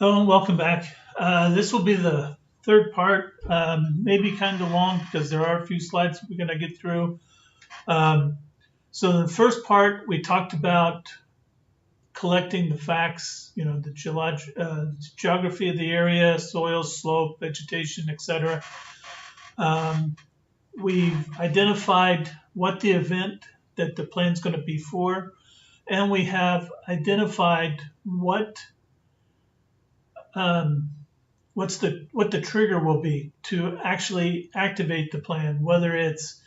Hello, welcome back. This will be the third part, maybe kind of long because there are a few slides we're going to get through. Um, so in the first part, we talked about collecting the facts, the geography of the area, soil, slope, vegetation, etc. We've identified what the event that the plan is going to be for, and we have identified um, what the trigger will be to actually activate the plan, whether it's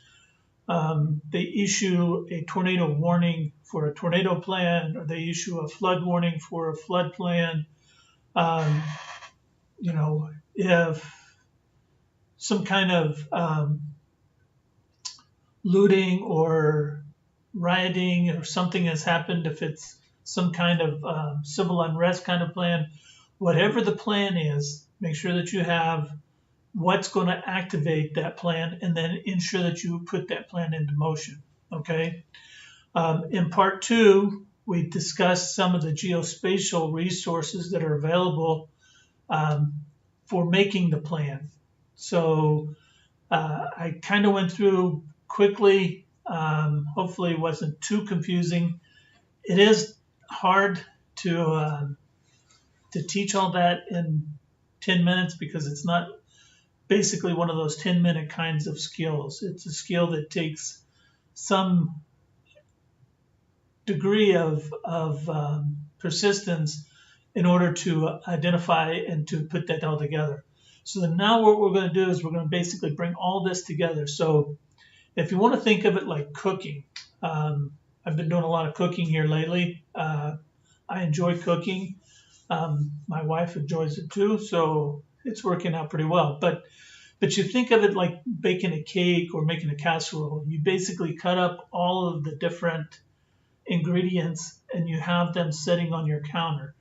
they issue a tornado warning for a tornado plan, or they issue a flood warning for a flood plan. Um, if some kind of looting or rioting or something has happened, if it's some kind of civil unrest kind of plan, whatever the plan is, make sure that you have what's going to activate that plan and then ensure that you put that plan into motion. Okay. In part two, we discussed some of the geospatial resources that are available for making the plan. So I kind of went through quickly. Hopefully, it wasn't too confusing. It is hard to teach all that in 10 minutes because it's not basically one of those 10-minute kinds of skills. It's a skill that takes some degree of persistence in order to identify and to put that all together. So now what we're going to do is we're going to basically bring all this together. So if you want to think of it like cooking, I've been doing a lot of cooking here lately. I enjoy cooking. My wife enjoys it too, so it's working out pretty well. But you think of it like baking a cake or making a casserole. You basically cut up all of the different ingredients and you have them sitting on your counter.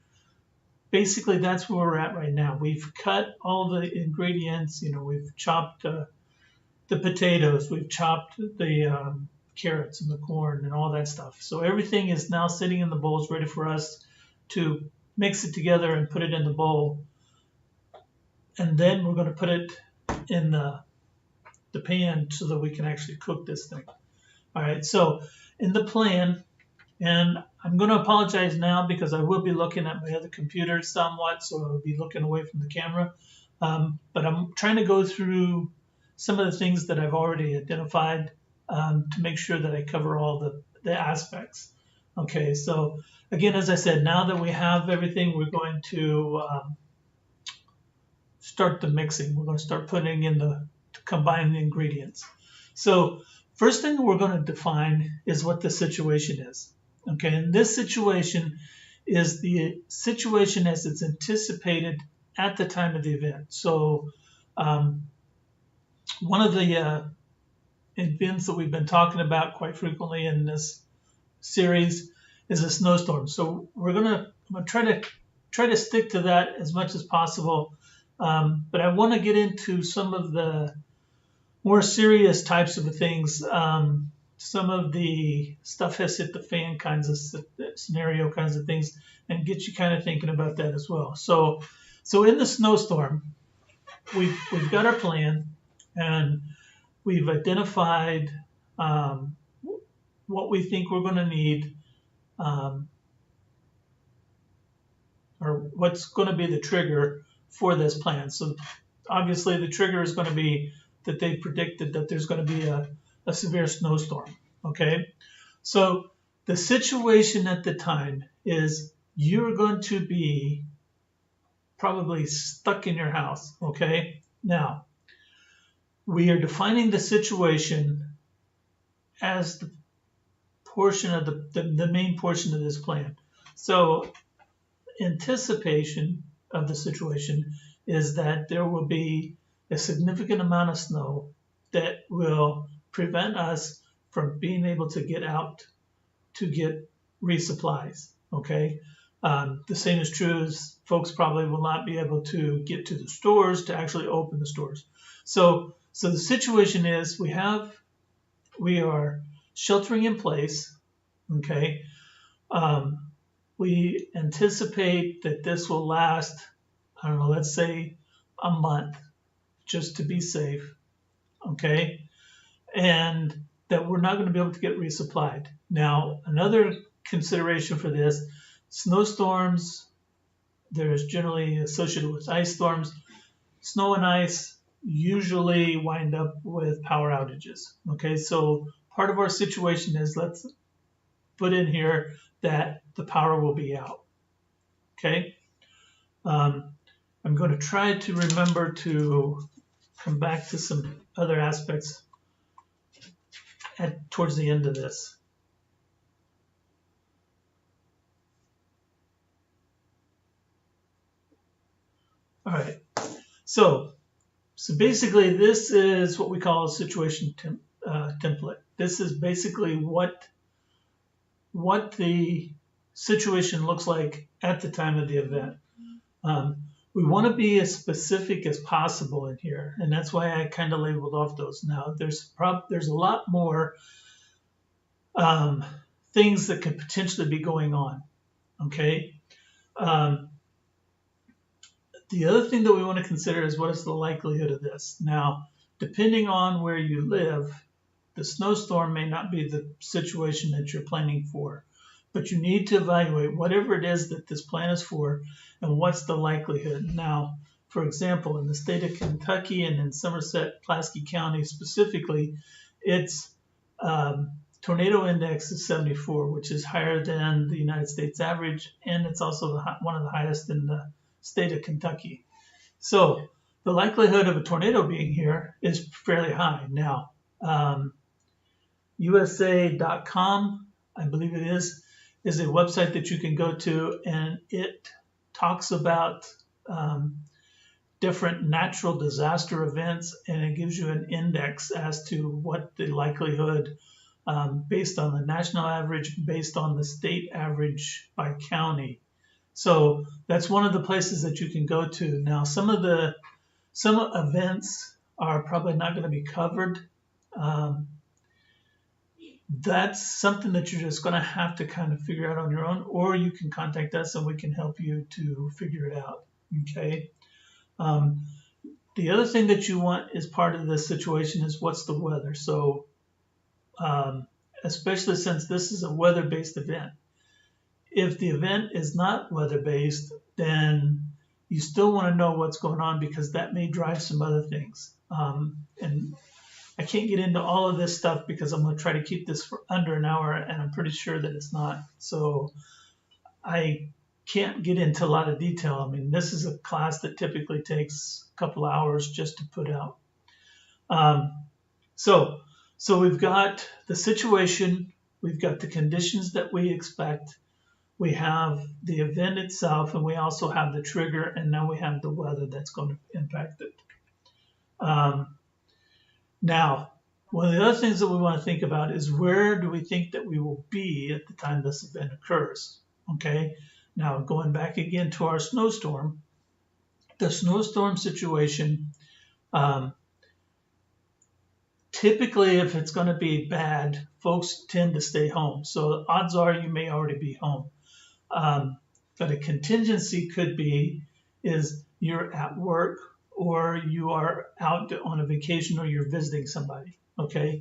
Basically, that's where we're at right now. We've cut all the ingredients. We've chopped the potatoes, we've chopped the carrots and the corn and all that stuff. So everything is now sitting in the bowls, ready for us to mix it together and put it in the bowl. And then we're going to put it in the pan so that we can actually cook this thing. All right, so in the plan, and I'm going to apologize now because I will be looking at my other computer somewhat, so I'll be looking away from the camera. But I'm trying to go through some of the things that I've already identified to make sure that I cover all the aspects. Okay, so again, as I said, now that we have everything, we're going to start the mixing. We're going to start putting in to combine the ingredients. So first thing we're going to define is what the situation is. Okay, and this situation is the situation as it's anticipated at the time of the event. So one of the events that we've been talking about quite frequently in this series is a snowstorm. So I'm gonna try to stick to that as much as possible. But I want to get into some of the more serious types of things. Some of the stuff has hit the fan kinds of scenario kinds of things, and get you kind of thinking about that as well. So in the snowstorm, we've got our plan, and we've identified what we think we're going to need, or what's going to be the trigger for this plan. So obviously the trigger is going to be that they predicted that there's going to be a severe snowstorm. Okay, so the situation at the time is you're going to be probably stuck in your house. Okay, now we are defining the situation as the portion of the main portion of this plan. So anticipation of the situation is that there will be a significant amount of snow that will prevent us from being able to get out to get resupplies. Okay, the same is true as folks probably will not be able to get to the stores to actually open the stores. So the situation is we are sheltering in place. Okay, we anticipate that this will last I don't know, let's say a month, just to be safe, okay? And that we're not going to be able to get resupplied. Now, another consideration for this, snowstorms, there's generally associated with ice storms. Snow and ice usually wind up with power outages, okay? So part of our situation is, let's put in here that the power will be out, okay? I'm going to try to remember to come back to some other aspects towards the end of this. All right, so basically this is what we call a situation template. This is basically what the situation looks like at the time of the event. We want to be as specific as possible in here, and that's why I kind of labeled off those. Now, there's a lot more things that could potentially be going on, okay? The other thing that we want to consider is, what is the likelihood of this? Now, depending on where you live, the snowstorm may not be the situation that you're planning for, but you need to evaluate whatever it is that this plan is for and what's the likelihood. Now, for example, in the state of Kentucky and in Somerset, Pulaski County specifically, its tornado index is 74, which is higher than the United States average, and it's also one of the highest in the state of Kentucky. So the likelihood of a tornado being here is fairly high. Now, USA.com, I believe it is a website that you can go to, and it talks about different natural disaster events, and it gives you an index as to what the likelihood, based on the national average, based on the state average by county. So that's one of the places that you can go to. Now, some events are probably not going to be covered. That's something that you're just going to have to kind of figure out on your own, or you can contact us and we can help you to figure it out, okay? The other thing that you want as part of this situation is, what's the weather? So especially since this is a weather-based event, if the event is not weather-based, then you still want to know what's going on, because that may drive some other things. And I can't get into all of this stuff because I'm going to try to keep this for under an hour, and I'm pretty sure that it's not. So I can't get into a lot of detail. I mean, this is a class that typically takes a couple hours just to put out. So we've got the situation, we've got the conditions that we expect, we have the event itself, and we also have the trigger, and now we have the weather that's going to impact it. Now, one of the other things that we want to think about is, where do we think that we will be at the time this event occurs? Okay, now going back again to our snowstorm, the snowstorm situation, typically if it's going to be bad, folks tend to stay home. So odds are you may already be home. But a contingency could be is you're at work, or you are out on a vacation, or you're visiting somebody, okay?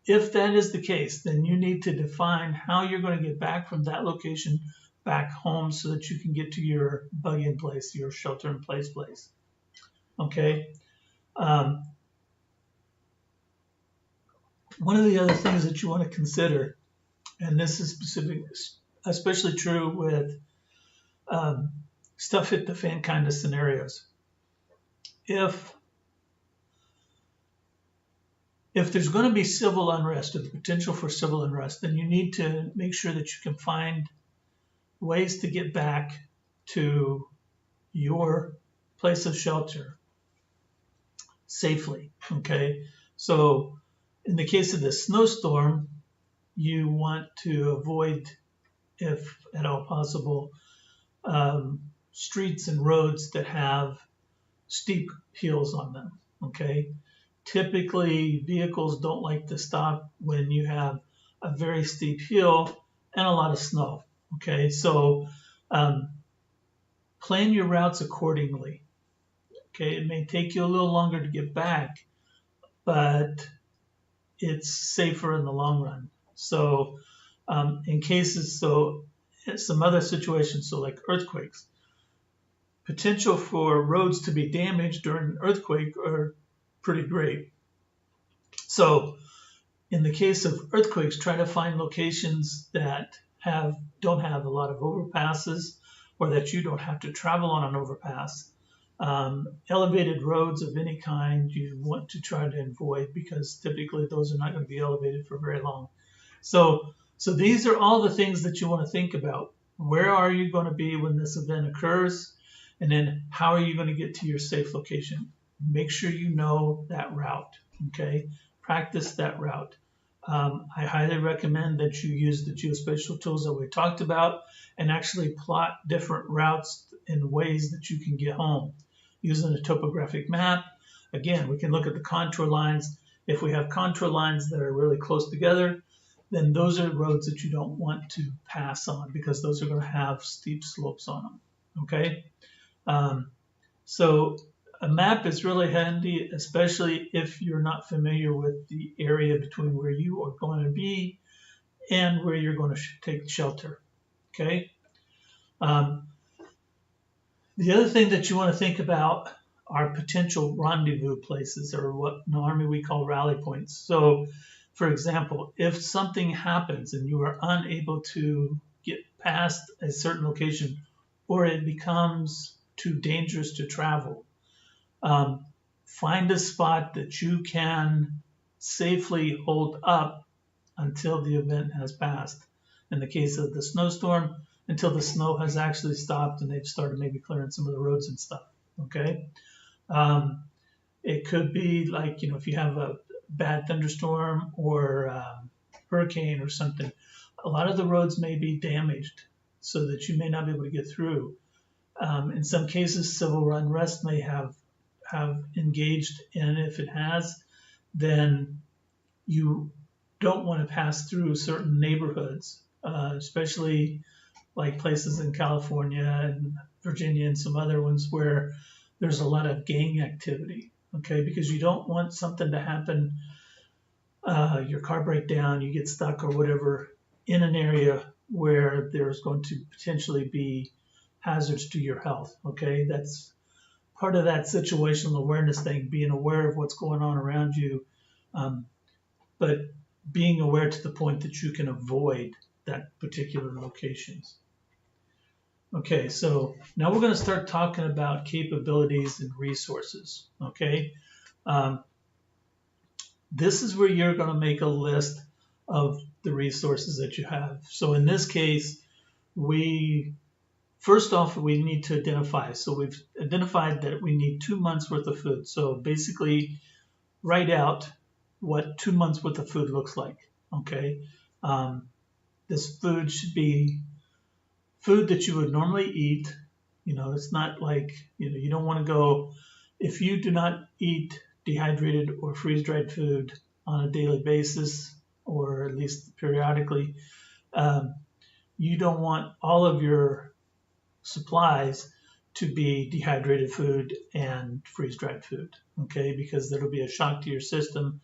If that is the case, then you need to define how you're going to get back from that location back home so that you can get to your bug-in place, your shelter-in-place place, okay? One of the other things that you want to consider, and this is specific, especially true with stuff hit the fan kind of scenarios. If there's going to be civil unrest, or the potential for civil unrest, then you need to make sure that you can find ways to get back to your place of shelter safely, okay? So in the case of the snowstorm, you want to avoid, if at all possible, streets and roads that have steep hills on them, okay? Typically, vehicles don't like to stop when you have a very steep hill and a lot of snow, okay? So plan your routes accordingly. Okay, it may take you a little longer to get back, but it's safer in the long run. So in cases, so some other situations, so like earthquakes, potential for roads to be damaged during an earthquake are pretty great. So in the case of earthquakes, try to find locations that don't have a lot of overpasses, or that you don't have to travel on an overpass. Elevated roads of any kind you want to try to avoid, because typically those are not going to be elevated for very long. So these are all the things that you want to think about. Where are you going to be when this event occurs? And then how are you going to get to your safe location? Make sure you know that route, okay? Practice that route. I highly recommend that you use the geospatial tools that we talked about and actually plot different routes in ways that you can get home. Using a topographic map, again, we can look at the contour lines. If we have contour lines that are really close together, then those are roads that you don't want to pass on, because those are going to have steep slopes on them, okay? So a map is really handy, especially if you're not familiar with the area between where you are going to be and where you're going to take shelter, okay? The other thing that you want to think about are potential rendezvous places, or what in the Army we call rally points. So, for example, if something happens and you are unable to get past a certain location, or it becomes too dangerous to travel, find a spot that you can safely hold up until the event has passed. In the case of the snowstorm, until the snow has actually stopped and they've started maybe clearing some of the roads and stuff, okay? It could be like, if you have a bad thunderstorm or hurricane or something, a lot of the roads may be damaged so that you may not be able to get through. In some cases, civil unrest may have engaged, and if it has, then you don't want to pass through certain neighborhoods, especially like places in California and Virginia and some other ones where there's a lot of gang activity, okay? Because you don't want something to happen, your car break down, you get stuck or whatever, in an area where there's going to potentially be hazards to your health, okay? That's part of that situational awareness thing, being aware of what's going on around you, but being aware to the point that you can avoid that particular locations. Okay, so now we're going to start talking about capabilities and resources, okay? This is where you're going to make a list of the resources that you have. So in this case, first off, we need to identify. So we've identified that we need 2 months worth of food. So basically, write out what 2 months worth of food looks like, okay? This food should be food that you would normally eat. It's not like, you don't want to go, if you do not eat dehydrated or freeze-dried food on a daily basis, or at least periodically, you don't want all of your supplies to be dehydrated food and freeze-dried food, okay? Because that'll be a shock to your system,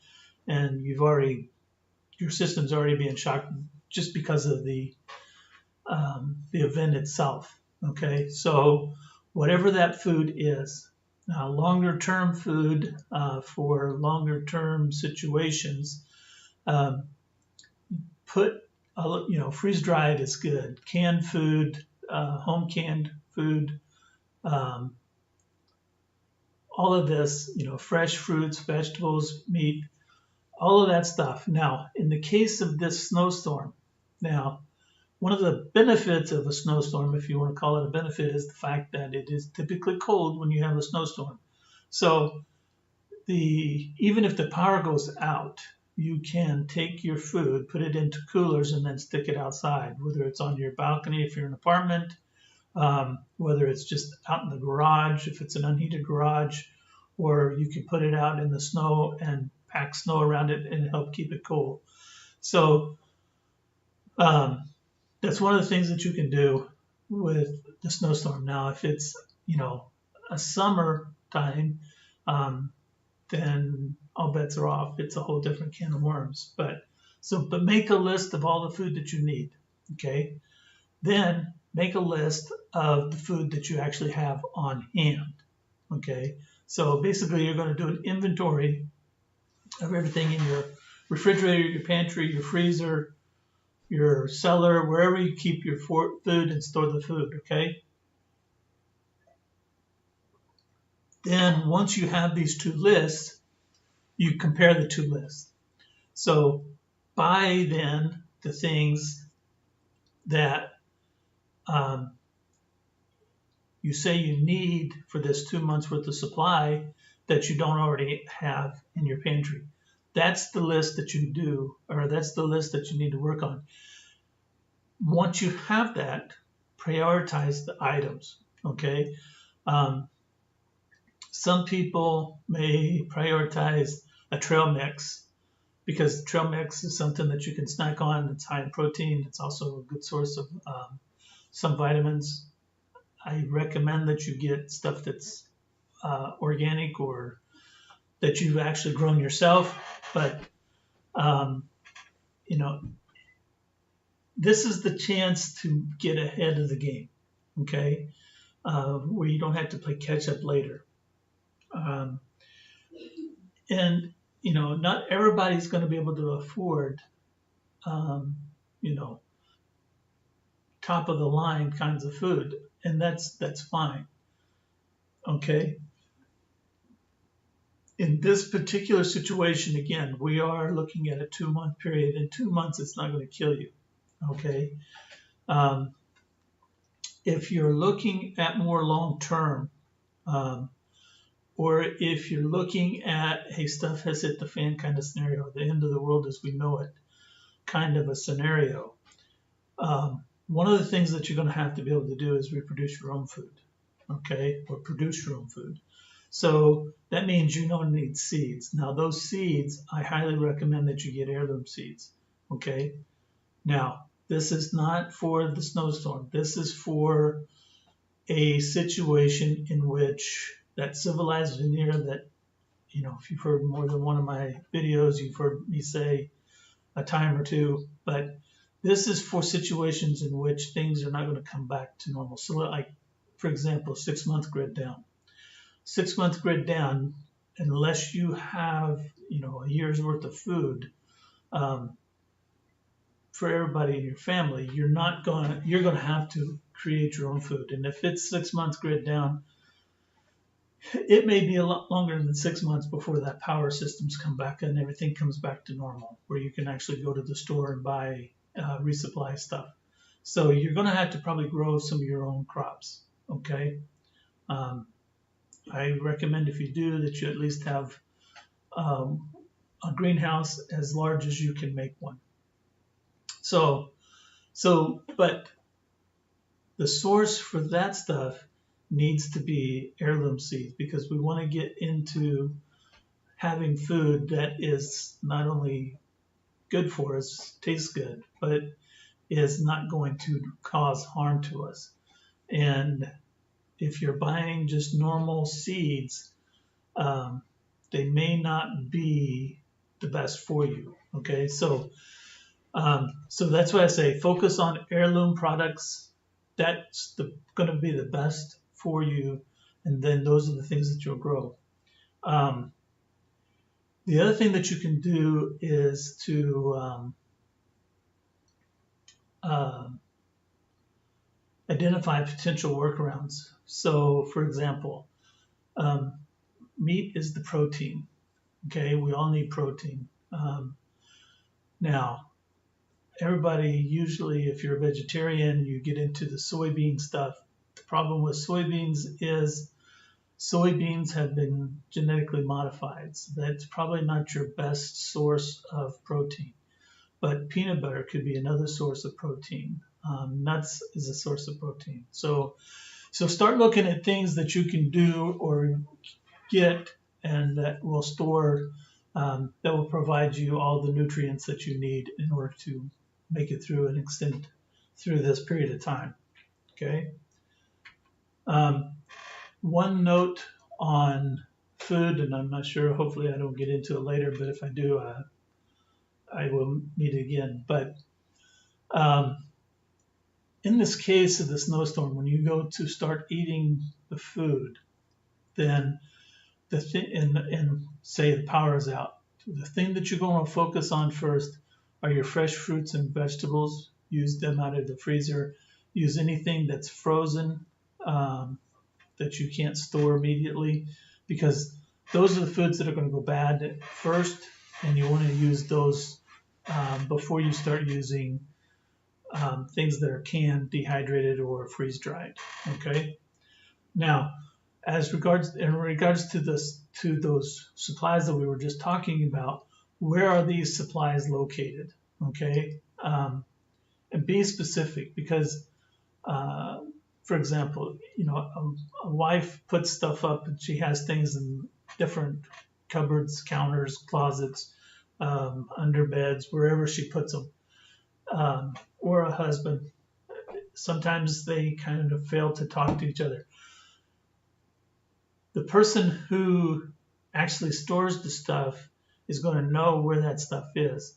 and your system's already being shocked just because of the event itself, okay? So whatever that food is. Now, longer-term food for longer-term situations, freeze-dried is good. Canned food, home canned food, all of this, fresh fruits, vegetables, meat, all of that stuff. Now, in the case of this snowstorm, one of the benefits of a snowstorm, if you want to call it a benefit, is the fact that it is typically cold when you have a snowstorm. So even if the power goes out, you can take your food, put it into coolers, and then stick it outside, whether it's on your balcony if you're in an apartment, whether it's just out in the garage if it's an unheated garage, or you can put it out in the snow and pack snow around it and help keep it cool. So that's one of the things that you can do. with the snowstorm. Now, if it's, a summer time, then all bets are off. It's a whole different can of worms. But make a list of all the food that you need. Okay. Then make a list of the food that you actually have on hand. Okay. So basically, you're going to do an inventory of everything in your refrigerator, your pantry, your freezer, your cellar, wherever you keep your food and store the food. Okay. Then once you have these two lists, you compare the two lists. So buy then the things that you say you need for this 2 months worth of supply that you don't already have in your pantry. That's the list that you do, or that's the list that you need to work on. Once you have that, prioritize the items, okay? Some people may prioritize a trail mix because trail mix is something that you can snack on. It's high in protein. It's also a good source of some vitamins. I recommend that you get stuff that's organic or that you've actually grown yourself. But, this is the chance to get ahead of the game, okay, where you don't have to play catch up later. And, not everybody's going to be able to afford, top of the line kinds of food. And that's fine. Okay. In this particular situation, again, we are looking at a 2-month period. In 2 months, it's not going to kill you. Okay. If you're looking at more long term, or if you're looking at, hey, stuff has hit the fan kind of scenario, the end of the world as we know it kind of a scenario, one of the things that you're going to have to be able to do is reproduce your own food, okay, or produce your own food. So that means you don't need seeds. Now, those seeds, I highly recommend that you get heirloom seeds, okay? Now, this is not for the snowstorm. This is for a situation in which that civilized veneer that, if you've heard more than one of my videos, you've heard me say a time or two, but this is for situations in which things are not going to come back to normal. So like, for example, 6-month grid down. 6-month grid down, unless you have, a year's worth of food for everybody in your family, you're going to have to create your own food. And if it's 6 months grid down, it may be a lot longer than 6 months before that power systems come back and everything comes back to normal, where you can actually go to the store and buy resupply stuff. So you're going to have to probably grow some of your own crops, okay? I recommend if you do that you at least have a greenhouse as large as you can make one. But the source for that stuff needs to be heirloom seeds, because we want to get into having food that is not only good for us, tastes good, but is not going to cause harm to us. And if you're buying just normal seeds, they may not be the best for you. Okay, so that's why I say focus on heirloom products. That's going to be the best for you, and then those are the things that you'll grow. The other thing that you can do is to identify potential workarounds. So, for example, meat is the protein. Okay, we all need protein. Now, everybody usually, if you're a vegetarian, you get into the soybean stuff. The problem with soybeans is soybeans have been genetically modified. So that's probably not your best source of protein. But peanut butter could be another source of protein. Nuts is a source of protein. So start looking at things that you can do or get and that will store, that will provide you all the nutrients that you need in order to make it through and extend through this period of time. Okay. One note on food, and I'm not sure, hopefully I don't get into it later, but if I do, I will meet again. But in this case of the snowstorm, when you go to start eating the food, then and say the power is out, the thing that you're going to focus on first are your fresh fruits and vegetables. Use them out of the freezer. Use anything that's frozen that you can't store immediately, because those are the foods that are going to go bad first, and you want to use those before you start using things that are canned, dehydrated, or freeze dried. Okay. Now, in regards to those supplies that we were just talking about, where are these supplies located? Okay, and be specific, because, for example, a wife puts stuff up and she has things in different cupboards, counters, closets, under beds, wherever she puts them, or a husband. Sometimes they kind of fail to talk to each other. The person who actually stores the stuff is going to know where that stuff is.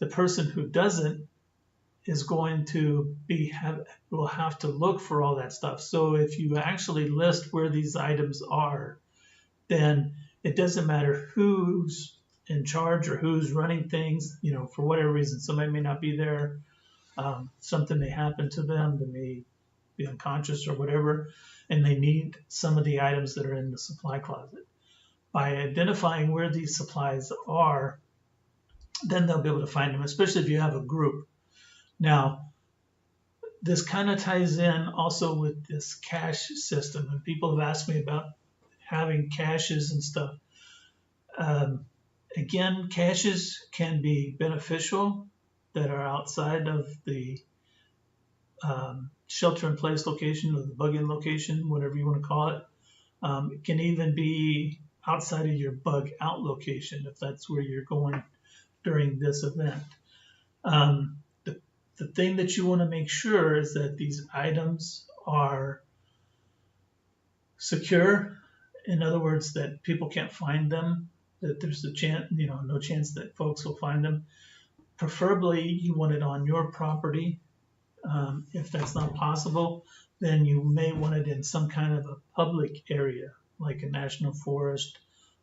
The person who doesn't is going to will have to look for all that stuff. So if you actually list where these items are, then it doesn't matter who's in charge or who's running things. For whatever reason, somebody may not be there. Something may happen to them. They may be unconscious or whatever, and they need some of the items that are in the supply closet. By identifying where these supplies are, then they'll be able to find them, especially if you have a group. Now, this kind of ties in also with this cache system, and people have asked me about having caches and stuff. Again, caches can be beneficial that are outside of the shelter-in-place location or the bug-in location, whatever you want to call it. It can even be outside of your bug-out location if that's where you're going during this event. The thing that you want to make sure is that these items are secure. In other words, that people can't find them, that there's a chance, no chance that folks will find them. Preferably, you want it on your property. If that's not possible, then you may want it in some kind of a public area, like a national forest,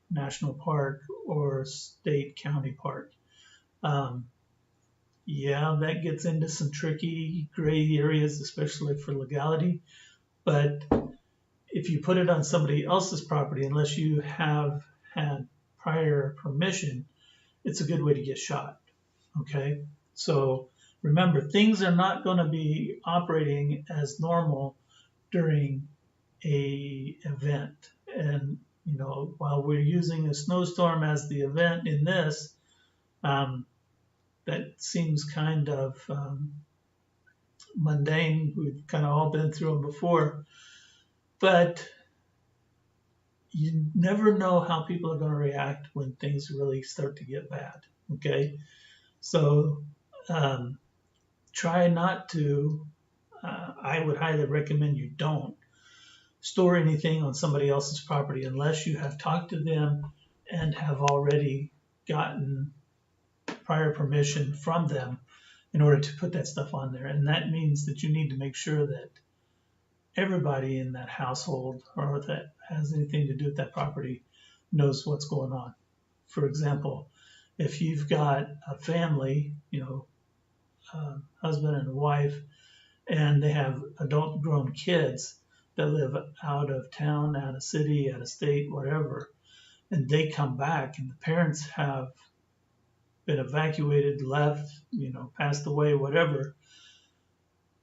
national park, or state county park. Yeah, that gets into some tricky gray areas, especially for legality. But if you put it on somebody else's property, unless you have had prior permission, it's a good way to get shot. Okay, so remember, things are not going to be operating as normal during a event. And while we're using a snowstorm as the event in this, that seems kind of mundane. We've kind of all been through them before, but you never know how people are going to react when things really start to get bad. Okay, so try not to. I would highly recommend you don't store anything on somebody else's property unless you have talked to them and have already gotten prior permission from them in order to put that stuff on there. And that means that you need to make sure that everybody in that household or that has anything to do with that property knows what's going on. For example, if you've got a family, husband and a wife, and they have adult grown kids that live out of town, out of city, out of state, whatever, and they come back and the parents have been evacuated, left, passed away, whatever,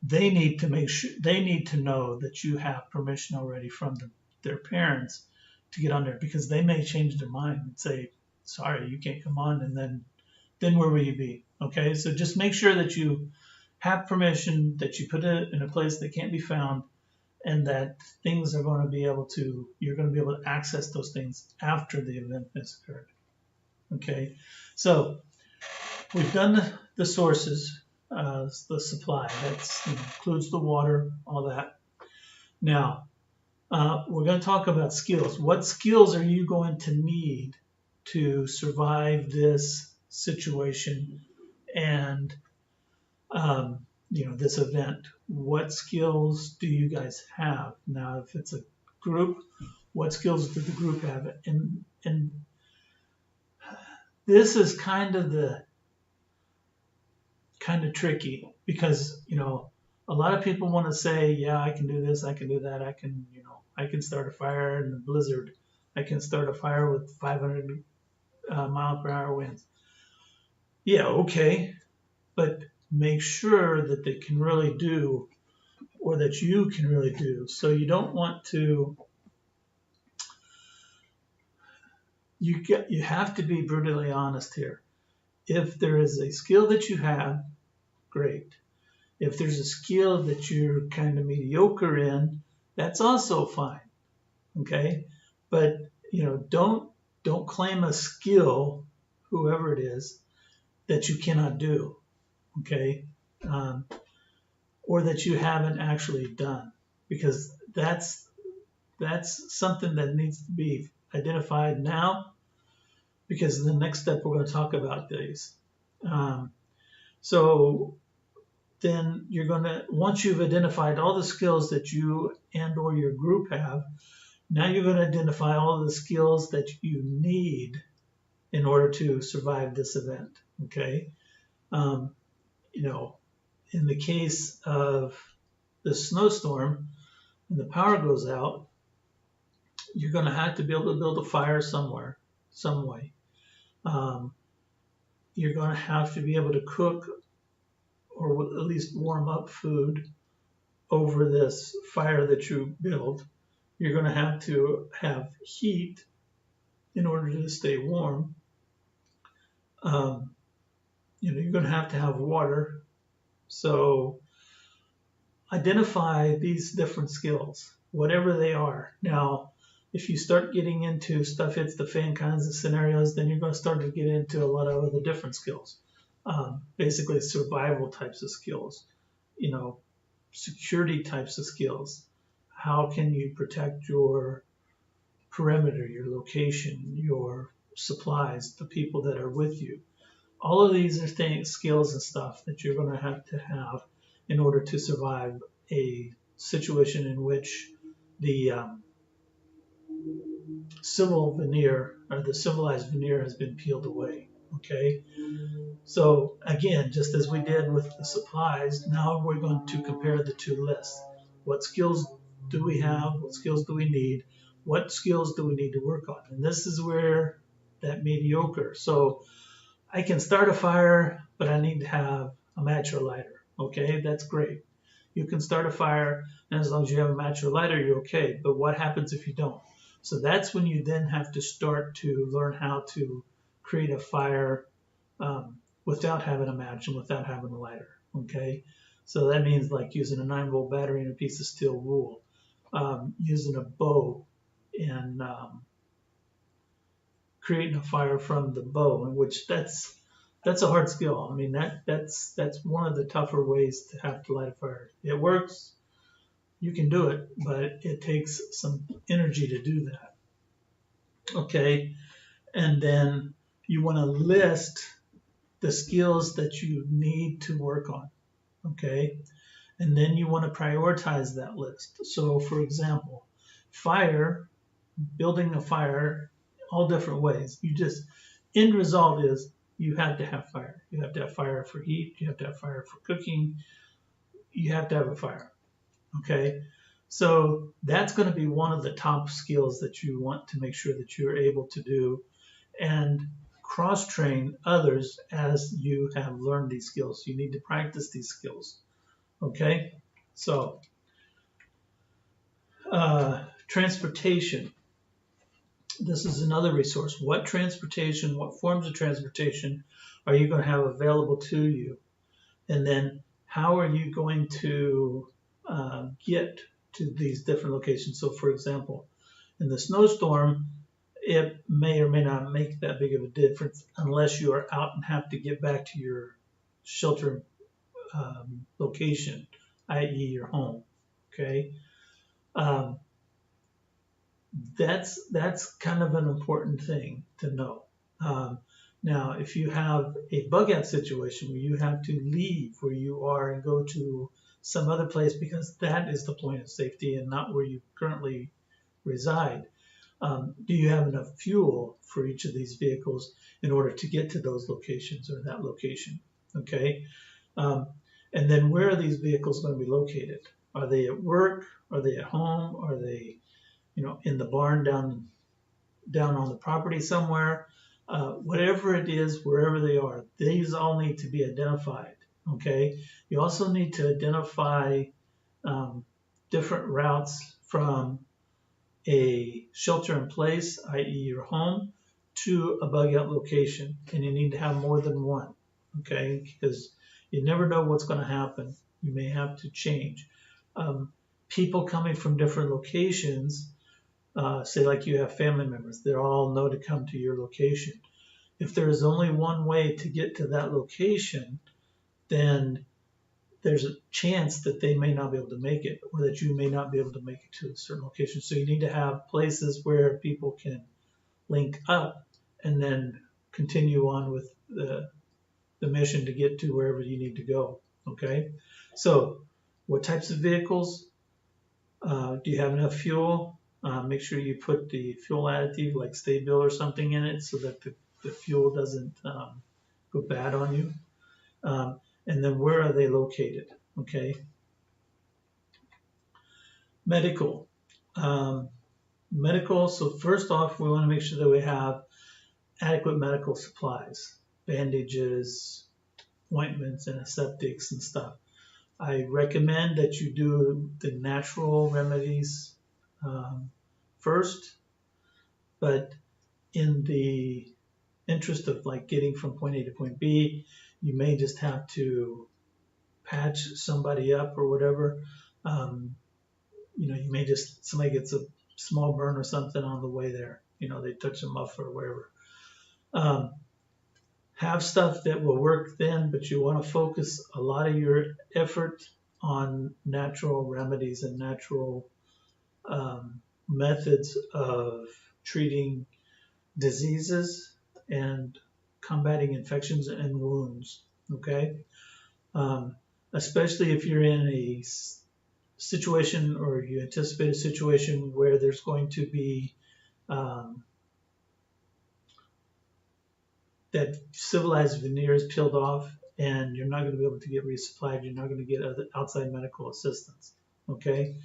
they need to know that you have permission already from their parents to get on there, because they may change their mind and say, sorry, you can't come on, and then where will you be? Okay, so just make sure that you have permission, that you put it in a place that can't be found, and that things are going to be you're going to be able to access those things after the event has occurred. Okay, so we've done the sources. the supply. That includes the water, all that. Now, we're going to talk about skills. What skills are you going to need to survive this situation and this event? What skills do you guys have? Now, if it's a group, what skills do the group have? And this is kind of tricky because a lot of people want to say, yeah, I can do this, I can do that, I can start a fire in a blizzard, I can start a fire with 500 mile per hour winds. Yeah, okay, but make sure that they can really do, or that you can really do. So you don't want to. You have to be brutally honest here. If there is a skill that you have, great. If there's a skill that you're kind of mediocre in, that's also fine. Okay, but don't claim a skill, whoever it is, that you cannot do. Okay, or that you haven't actually done, because that's something that needs to be identified now, because in the next step we're going to talk about these. So then you're going to, once you've identified all the skills that you and or your group have, now you're going to identify all the skills that you need in order to survive this event. Okay, in the case of the snowstorm and the power goes out, you're going to have to be able to build a fire somewhere, some way. You're going to have to be able to cook, or at least warm up food over this fire that you build. You're going to have heat in order to stay warm. You're going to have water. So identify these different skills, whatever they are. Now, if you start getting into stuff hits the fan kinds of scenarios, then you're going to start to get into a lot of other different skills. Basically survival types of skills, security types of skills. How can you protect your perimeter, your location, your supplies, the people that are with you? All of these are things, skills and stuff that you're going to have in order to survive a situation in which the civil veneer, or the civilized veneer, has been peeled away. Okay, so again, just as we did with the supplies, now we're going to compare the two lists. What skills do we have? What skills do we need? What skills do we need to work on? And this is where that mediocre. So I can start a fire, but I need to have a match or lighter. Okay, that's great. You can start a fire, and as long as you have a match or lighter, you're okay. But what happens if you don't? So that's when you then have to start to learn how to create a fire without having a match and without having a lighter. Okay, so that means like using a 9-volt battery and a piece of steel wool, using a bow, and creating a fire from the bow, in which that's a hard skill. I mean, that's one of the tougher ways to have to light a fire. It works, you can do it, but it takes some energy to do that. Okay, and then you want to list the skills that you need to work on. Okay, and then you want to prioritize that list. So, for example, building a fire, all different ways. End result is you have to have fire. You have to have fire for heat. You have to have fire for cooking. You have to have a fire. Okay, so that's going to be one of the top skills that you want to make sure that you're able to do, and cross-train others as you have learned these skills. You need to practice these skills. Okay, so transportation. This is another resource. What forms of transportation are you going to have available to you? And then how are you going to get to these different locations? So, for example, in the snowstorm, it may or may not make that big of a difference unless you are out and have to get back to your shelter location, i.e. your home, okay? Um, that's kind of an important thing to know. Um, Now, if you have a bug out situation where you have to leave where you are and go to some other place because that is the point of safety and not where you currently reside, do you have enough fuel for each of these vehicles in order to get to those locations or that location? Okay. Um, and then where are these vehicles going to be located? Are they at work? Are they at home? Are they, in the barn down on the property somewhere? Whatever it is, wherever they are, these all need to be identified. Okay. You also need to identify um, different routes from a shelter in place, i.e. your home, to a bug out location. And you need to have more than one, okay? Because you never know what's going to happen. You may have to change. People coming from different locations, say like you have family members, they all know to come to your location. If there is only one way to get to that location, then there's a chance that they may not be able to make it or that you may not be able to make it to a certain location. So you need to have places where people can link up and then continue on with the mission to get to wherever you need to go. Okay. So what types of vehicles? Do you have enough fuel? Make sure you put the fuel additive like Sta-Bil or something in it so that the fuel doesn't go bad on you. And then where are they located? Okay. Medical. Medical, so first off, we want to make sure that we have adequate medical supplies, bandages, ointments, antiseptics, and stuff. I recommend that you do the natural remedies first, but in the interest of like getting from point A to point B, you may just have to patch somebody up or whatever. You may just, somebody gets a small burn or something on the way there. They touch a muffler or whatever. Have stuff that will work then, but you want to focus a lot of your effort on natural remedies and natural methods of treating diseases and combating infections and wounds. Okay. Especially if you're in a situation or you anticipate a situation where there's going to be that civilized veneer is peeled off and you're not going to be able to get resupplied. You're not going to get other outside medical assistance. Okay.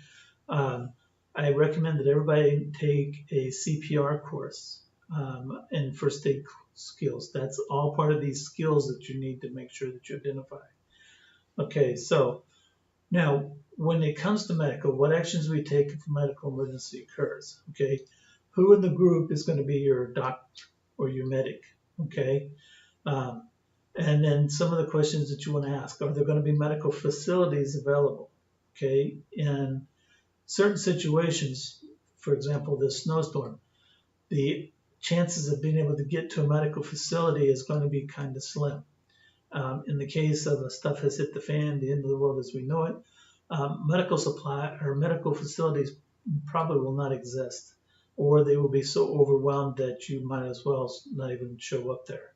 I recommend that everybody take a CPR course and first aid skills. That's all part of these skills that you need to make sure that you identify. Okay, so now when it comes to medical, what actions we take if a medical emergency occurs? Okay, who in the group is going to be your doctor or your medic? Okay, and then some of the questions that you want to ask: are there going to be medical facilities available? Okay, in certain situations, for example, this snowstorm, the chances of being able to get to a medical facility is going to be kind of slim. In the case of stuff has hit the fan, the end of the world as we know it, medical supply or medical facilities probably will not exist, or they will be so overwhelmed that you might as well not even show up there.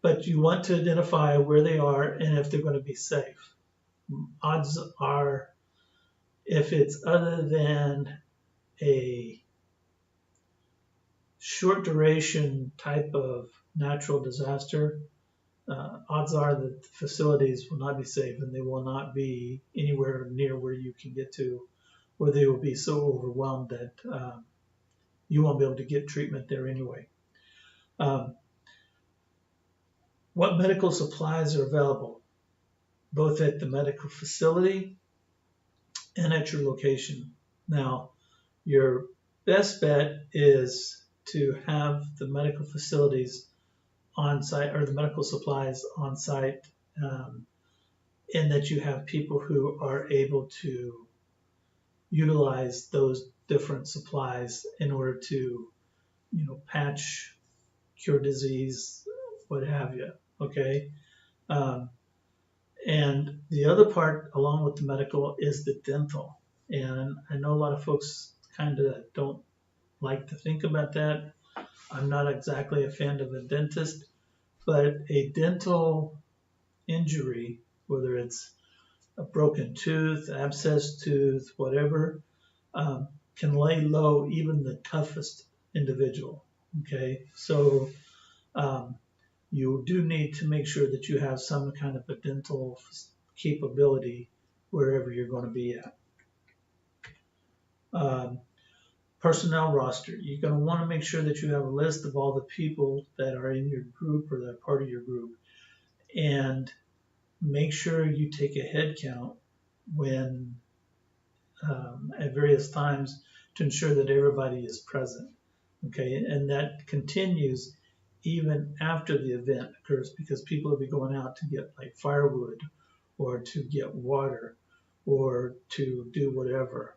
But you want to identify where they are and if they're going to be safe. Odds are, if it's other than a short duration type of natural disaster, odds are that the facilities will not be safe and they will not be anywhere near where you can get to, where they will be so overwhelmed that you won't be able to get treatment there anyway. What medical supplies are available, both at the medical facility and at your location? Now, your best bet is to have the medical facilities on site or the medical supplies on site, and that you have people who are able to utilize those different supplies in order to, patch, cure disease, what have you. Okay. Um, and the other part, along with the medical, is the dental. And I know a lot of folks kind of don't like to think about that. I'm not exactly a fan of a dentist, but a dental injury, whether it's a broken tooth, abscess tooth, whatever, can lay low even the toughest individual. Okay, so you do need to make sure that you have some kind of a dental capability wherever you're going to be at. Um, Personnel roster. You're going to want to make sure that you have a list of all the people that are in your group or that are part of your group, and make sure you take a head count when at various times to ensure that everybody is present. Okay, and that continues even after the event occurs, because people will be going out to get like firewood or to get water or to do whatever.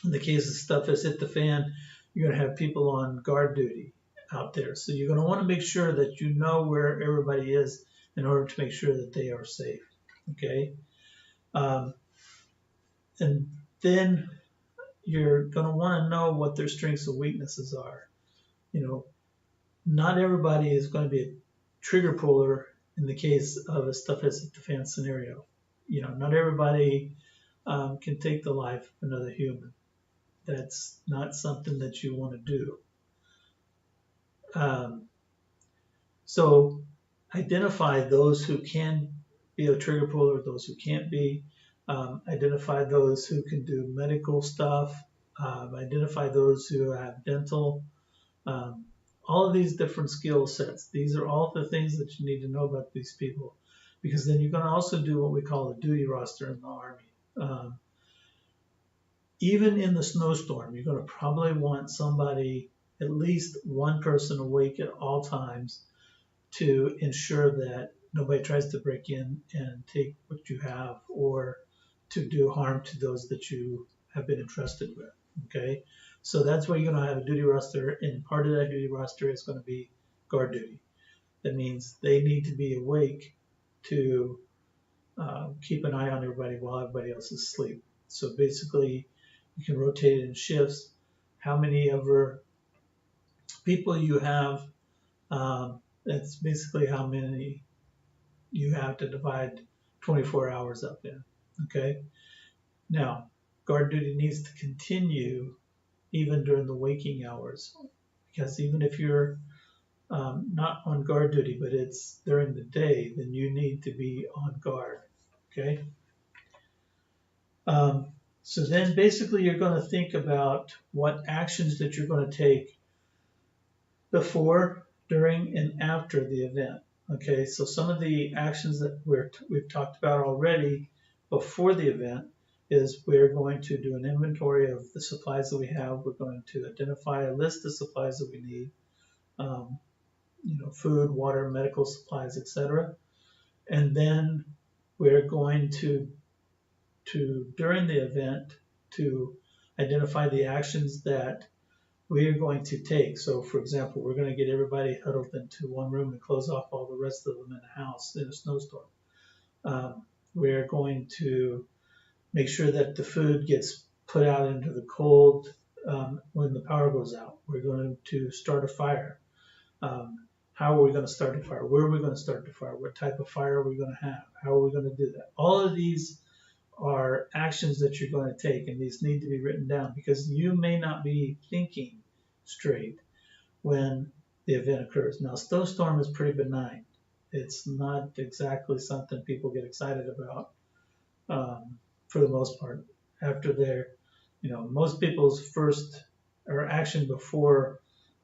In the case of stuff has hit the fan, you're going to have people on guard duty out there. So you're going to want to make sure that you know where everybody is in order to make sure that they are safe. Okay. And then you're going to want to know what their strengths and weaknesses are. You know, not everybody is going to be a trigger puller in the case of a stuff has hit the fan scenario. You know, not everybody can take the life of another human. That's not something that you want to do. So identify those who can be a trigger puller, those who can't be. Identify those who can do medical stuff. Identify those who have dental. All of these different skill sets. These are all the things that you need to know about these people, because then you're going to also do what we call a duty roster in the Army. Even in the snowstorm, you're going to probably want somebody, at least one person awake at all times to ensure that nobody tries to break in and take what you have or to do harm to those that you have been entrusted with. Okay, so that's where you're going to have a duty roster, and part of that duty roster is going to be guard duty. That means they need to be awake to keep an eye on everybody while everybody else is asleep. So basically, you can rotate it in shifts. How many ever people you have, that's basically how many you have to divide 24 hours up in. Okay. Now, guard duty needs to continue even during the waking hours, because even if you're not on guard duty, but it's during the day, then you need to be on guard. Okay. So then basically you're going to think about what actions that you're going to take before, during, and after the event. Okay, so some of the actions that we've talked about already before the event is we're going to do an inventory of the supplies that we have. We're going to identify a list of supplies that we need, food, water, medical supplies, etc. And then we're going to during the event, to identify the actions that we are going to take. So, for example, we're going to get everybody huddled into one room and close off all the rest of them in the house in a snowstorm. We're going to make sure that the food gets put out into the cold when the power goes out. We're going to start a fire. How are we going to start a fire? Where are we going to start the fire? What type of fire are we going to have? How are we going to do that? All of these are actions that you're going to take, and these need to be written down, because you may not be thinking straight when the event occurs. Now, snowstorm is pretty benign. It's not exactly something people get excited about for the most part. After their, most people's first or action before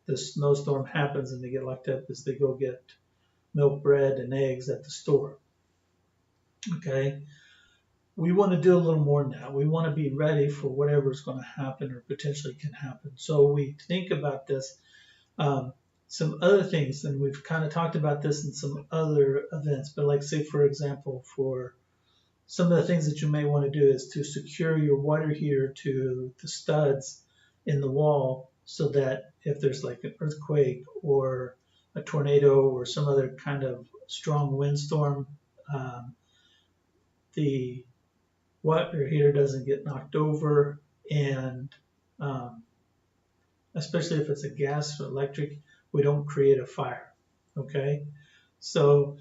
the snowstorm happens and they get locked up is they go get milk, bread, and eggs at the store. Okay. We want to do a little more now. We want to be ready for whatever is going to happen or potentially can happen. So we think about this. Some other things, and we've kind of talked about this in some other events, but like say, for example, for some of the things that you may want to do is to secure your water heater to the studs in the wall, so that if there's like an earthquake or a tornado or some other kind of strong windstorm, the water heater doesn't get knocked over, and um, especially if it's a gas or electric, we don't create a fire. Okay, so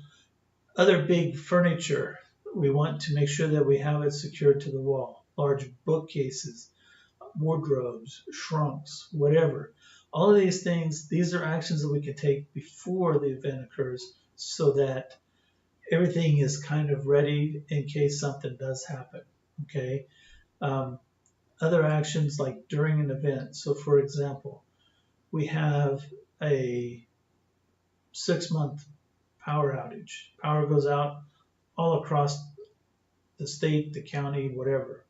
other big furniture, we want to make sure that we have it secured to the wall. Large bookcases, wardrobes, trunks, whatever. All of these things, these are actions that we can take before the event occurs so that everything is kind of ready in case something does happen. Okay. Um, Other actions like during an event. So, for example, we have a 6-month power outage. Power goes out all across the state, the county, whatever.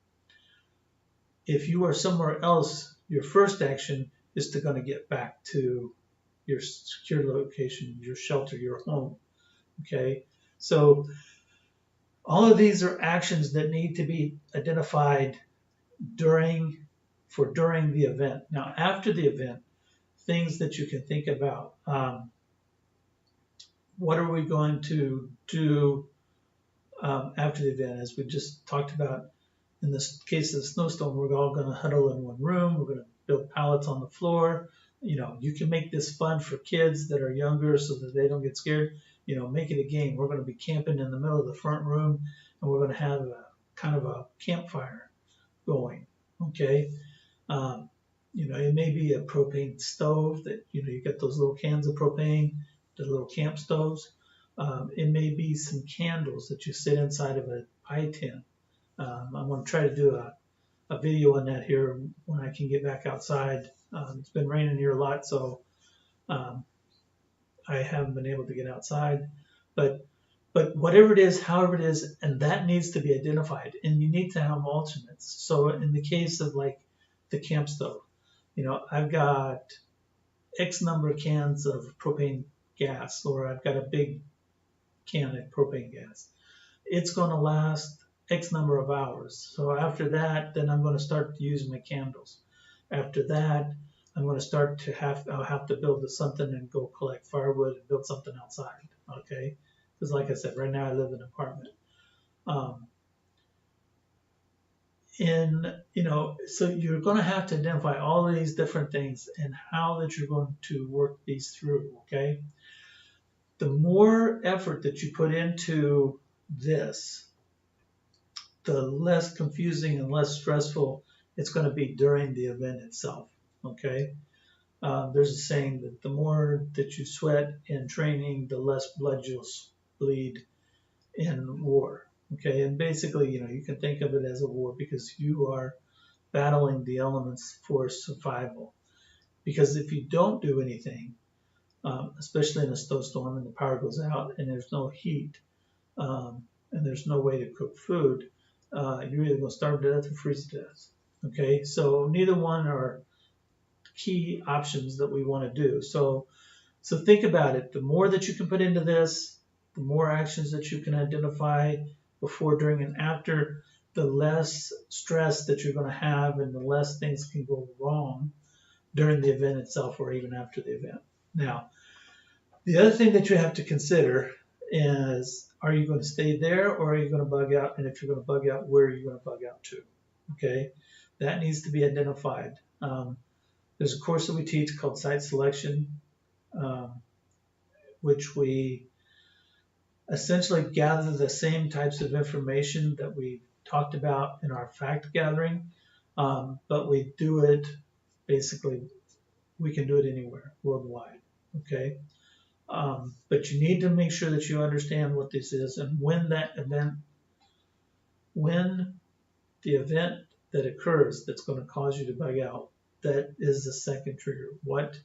If you are somewhere else, your first action is to going to get back to your secure location, your shelter, your home. Okay, so all of these are actions that need to be identified during the event. Now, after the event, things that you can think about. What are we going to do after the event? As we just talked about, in this case of the snowstorm, we're all going to huddle in one room. We're going to build pallets on the floor. You can make this fun for kids that are younger so that they don't get scared. Make it a game. We're going to be camping in the middle of the front room, and we're going to have a kind of a campfire going. Okay. It may be a propane stove that, you get those little cans of propane, the little camp stoves. It may be some candles that you sit inside of a pie tin. I'm going to try to do a video on that here when I can get back outside. It's been raining here a lot, so I haven't been able to get outside. But whatever it is, however it is, and that needs to be identified, and you need to have alternates. So in the case of like the camp stove, I've got X number of cans of propane gas, or I've got a big can of propane gas. It's going to last X number of hours. So after that, then I'm going to start to use my candles. After that, I'm going to start to I'll have to build something and go collect firewood and build something outside. Okay. Because like I said, right now I live in an apartment. So you're going to have to identify all of these different things and how that you're going to work these through. Okay. The more effort that you put into this, the less confusing and less stressful it's going to be during the event itself. Okay. There's a saying that the more that you sweat in training, the less blood you'll bleed in war. Okay. And basically, you can think of it as a war because you are battling the elements for survival. Because if you don't do anything, especially in a snowstorm and the power goes out and there's no heat and there's no way to cook food, you're either going to starve to death or freeze to death. Okay, so neither one are key options that we want to do. So think about it. The more that you can put into this, the more actions that you can identify before, during, and after, the less stress that you're going to have and the less things can go wrong during the event itself or even after the event. Now, the other thing that you have to consider is, are you going to stay there or are you going to bug out? And if you're going to bug out, where are you going to bug out to? Okay, that needs to be identified. There's a course that we teach called site selection, which we essentially gather the same types of information that we talked about in our fact gathering, but we do it basically, we can do it anywhere worldwide. Okay. But you need to make sure that you understand what this is and when the event that occurs that's going to cause you to bug out, that is the second trigger. What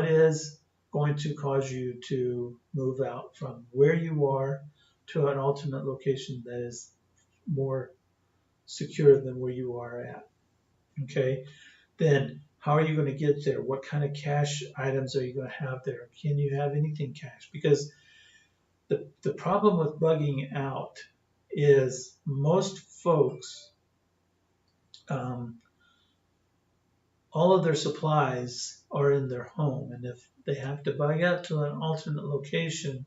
is going to cause you to move out from where you are to an alternate location that is more secure than where you are at? Okay, then how are you going to get there? What kind of cache items are you going to have there? Can you have anything cached? Because the problem with bugging out is most folks, all of their supplies are in their home. And if they have to bug out to an alternate location,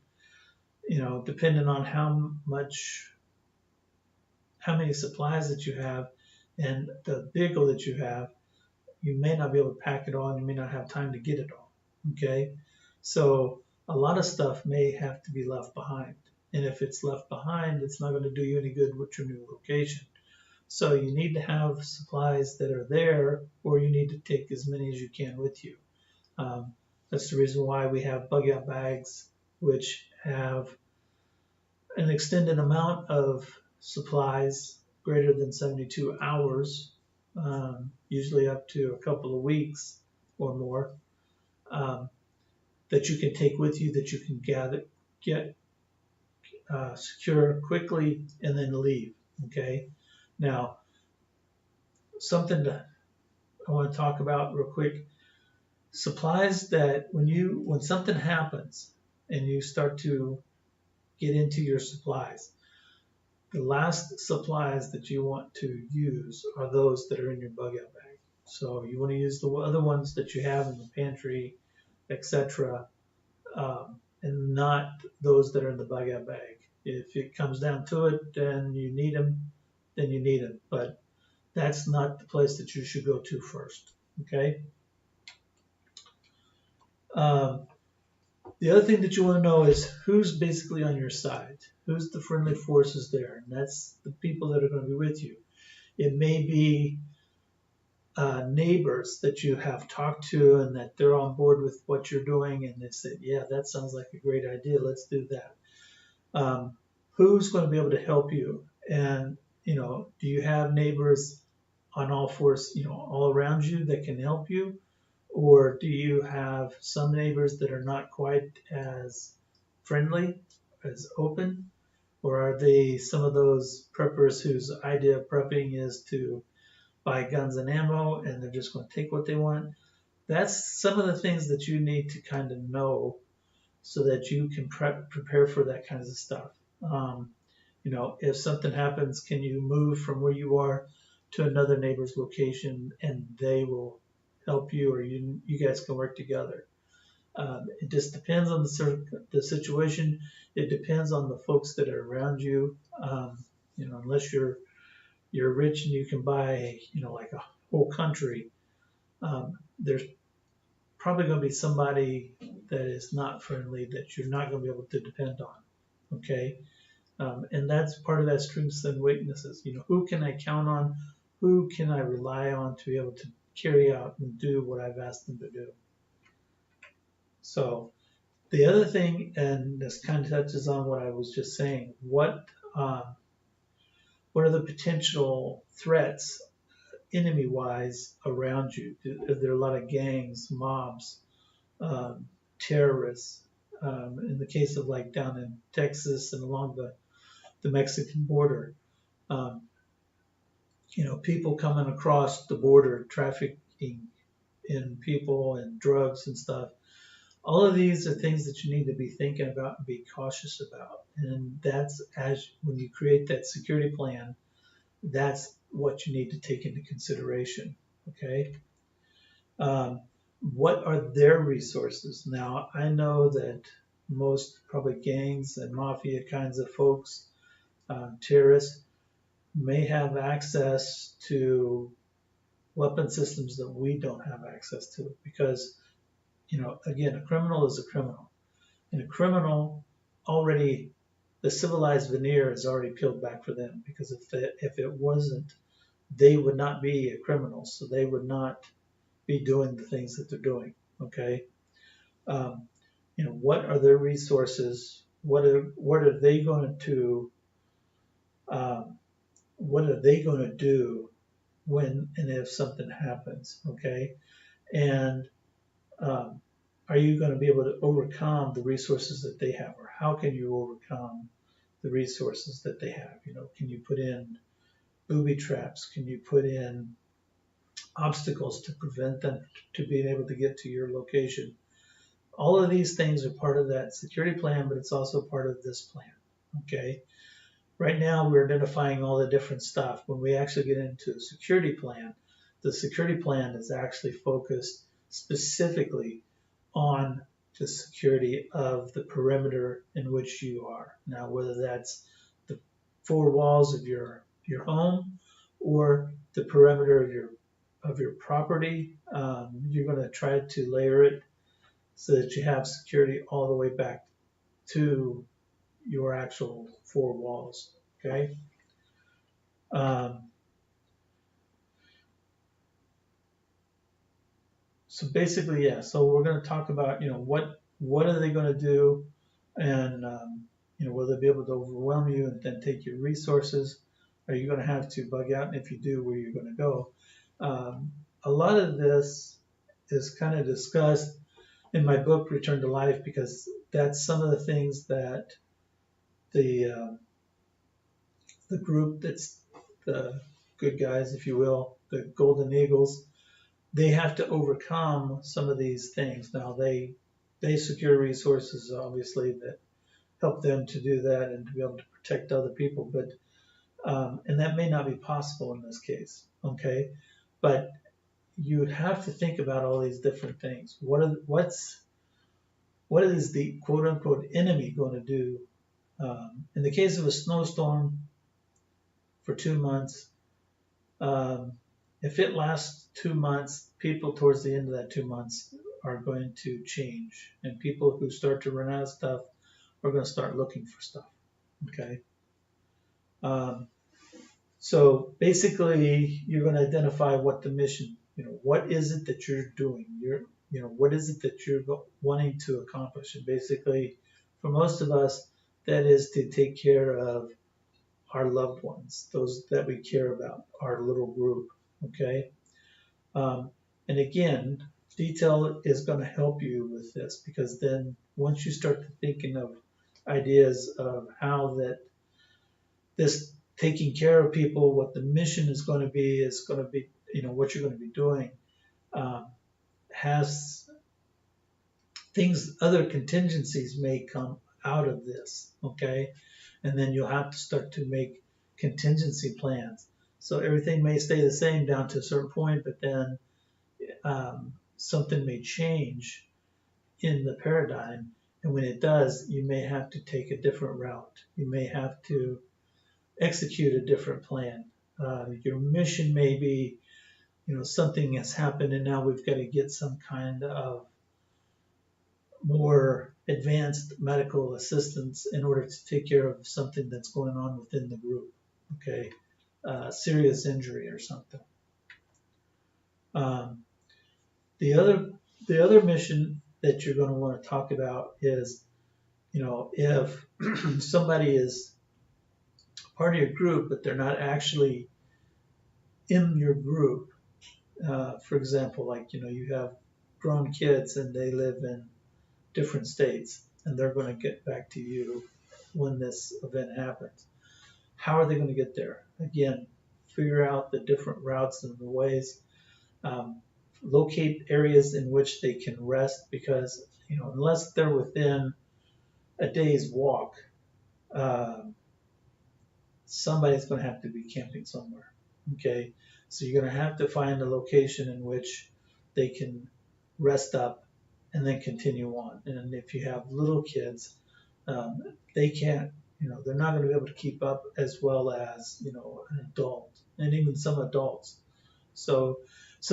depending on how many supplies that you have and the vehicle that you have, you may not be able to pack it all, and you may not have time to get it all. Okay, so a lot of stuff may have to be left behind, and if it's left behind, it's not going to do you any good with your new location. So you need to have supplies that are there, or you need to take as many as you can with you. That's the reason why we have bug-out bags, which have an extended amount of supplies greater than 72 hours, usually up to a couple of weeks or more, that you can take with you, that you can get secure quickly, and then leave. Okay. Now, something that I want to talk about real quick: supplies that when something happens and you start to get into your supplies, the last supplies that you want to use are those that are in your bug-out bag. So you want to use the other ones that you have in the pantry, etc., and not those that are in the bug-out bag. If it comes down to it, then you need them, then you need them. But that's not the place that you should go to first. Okay. The other thing that you want to know is who's basically on your side. Who's the friendly forces there? And that's the people that are going to be with you. It may be neighbors that you have talked to and that they're on board with what you're doing, and they said, yeah, that sounds like a great idea. Let's do that. Who's going to be able to help you? And, do you have neighbors on all fours, all around you that can help you? Or do you have some neighbors that are not quite as friendly, as open? Or are they some of those preppers whose idea of prepping is to buy guns and ammo and they're just going to take what they want? That's some of the things that you need to kind of know so that you can prepare for that kinds of stuff. If something happens, can you move from where you are to another neighbor's location and they will help you, or you guys can work together? It just depends on the situation. It depends on the folks that are around you. Unless you're rich and you can buy, like a whole country, there's probably going to be somebody that is not friendly that you're not going to be able to depend on. Okay. And that's part of that strengths and weaknesses. Who can I count on? Who can I rely on to be able to carry out and do what I've asked them to do? So the other thing, and this kind of touches on what I was just saying, what are the potential threats enemy-wise around you? Are there a lot of gangs, mobs, terrorists? In the case of like down in Texas and along the Mexican border, people coming across the border, trafficking in people and drugs and stuff. All of these are things that you need to be thinking about and be cautious about. And that's when you create that security plan, that's what you need to take into consideration. Okay. What are their resources? Now, I know that most probably gangs and mafia kinds of folks, terrorists, may have access to weapon systems that we don't have access to because, again, a criminal is a criminal. And a criminal already, the civilized veneer is already peeled back for them because if it wasn't, they would not be a criminal. So they would not be doing the things that they're doing. Okay. What are their resources? What are they going to do when and if something happens? Okay. And are you going to be able to overcome the resources that they have, or how can you overcome the resources that they have? Can you put in booby traps? Can you put in obstacles to prevent them to being able to get to your location? All of these things are part of that security plan, but it's also part of this plan. Okay. Right now, we're identifying all the different stuff. When we actually get into the security plan is actually focused specifically on the security of the perimeter in which you are. Now, whether that's the four walls of your home or the perimeter of your property, you're going to try to layer it so that you have security all the way back to your actual four walls. Okay. So basically, yeah. So we're going to talk about, what are they going to do, and will they be able to overwhelm you and then take your resources? Are you going to have to bug out? And if you do, where you're going to go? A lot of this is kind of discussed in my book, Return to Life, because that's some of the things that the group that's the good guys, if you will, the Golden Eagles, they have to overcome some of these things. Now they secure resources, obviously, that help them to do that and to be able to protect other people, but and that may not be possible in this case. Okay, but you would have to think about all these different things. What is the quote unquote enemy going to do? In the case of a snowstorm for 2 months, if it lasts 2 months, people towards the end of that 2 months are going to change, and people who start to run out of stuff are going to start looking for stuff. Okay. So basically, you're going to identify what the mission, what is it that you're doing? What is it that you're wanting to accomplish? And basically, for most of us, that is to take care of our loved ones, those that we care about, our little group. Okay. And again, detail is going to help you with this, because then once you start thinking of ideas of how that this taking care of people, what the mission is going to be, what you're going to be doing, has things, other contingencies may come out of this, okay? And then you'll have to start to make contingency plans. So everything may stay the same down to a certain point, but then something may change in the paradigm. And when it does, you may have to take a different route. You may have to execute a different plan. Your mission may be, something has happened and now we've got to get some kind of more advanced medical assistance in order to take care of something that's going on within the group. Okay, serious injury or something. The other mission that you're going to want to talk about is, if somebody is part of your group, but they're not actually in your group. For example, like, you have grown kids and they live in different states and they're going to get back to you when this event happens. How are they going to get there? Again, figure out the different routes and the ways. Locate areas in which they can rest, because, unless they're within a day's walk, somebody's going to have to be camping somewhere. Okay, so you're going to have to find a location in which they can rest up and then continue on. And if you have little kids, they can't, they're not going to be able to keep up as well as, an adult, and even some adults. So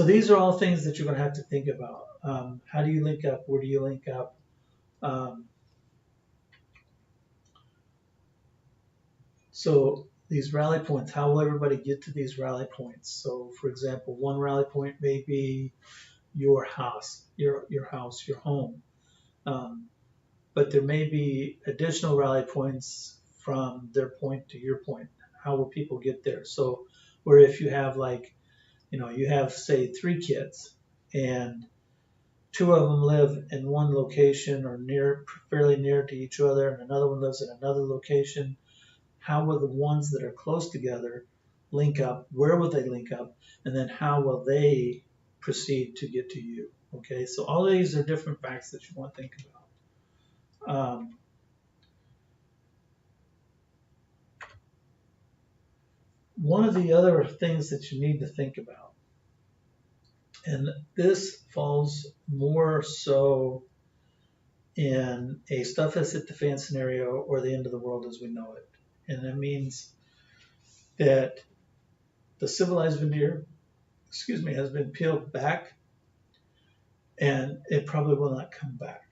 these are all things that you're going to have to think about. How do you link up? Where do you link up? So these rally points, how will everybody get to these rally points? So, for example, one rally point may be your house, your home. But there may be additional rally points from their point to your point. How will people get there? So, where if you have you have, say, 3 kids, and 2 of them live in one location or fairly near to each other, and another one lives in another location, how will the ones that are close together link up? Where will they link up? And then how will they proceed to get to you? Okay, so all of these are different facts that you want to think about. One of the other things that you need to think about, and this falls more so, in a stuff has hit the fan scenario or the end of the world as we know it. And that means that the civilized veneer, has been peeled back, and it probably will not come back.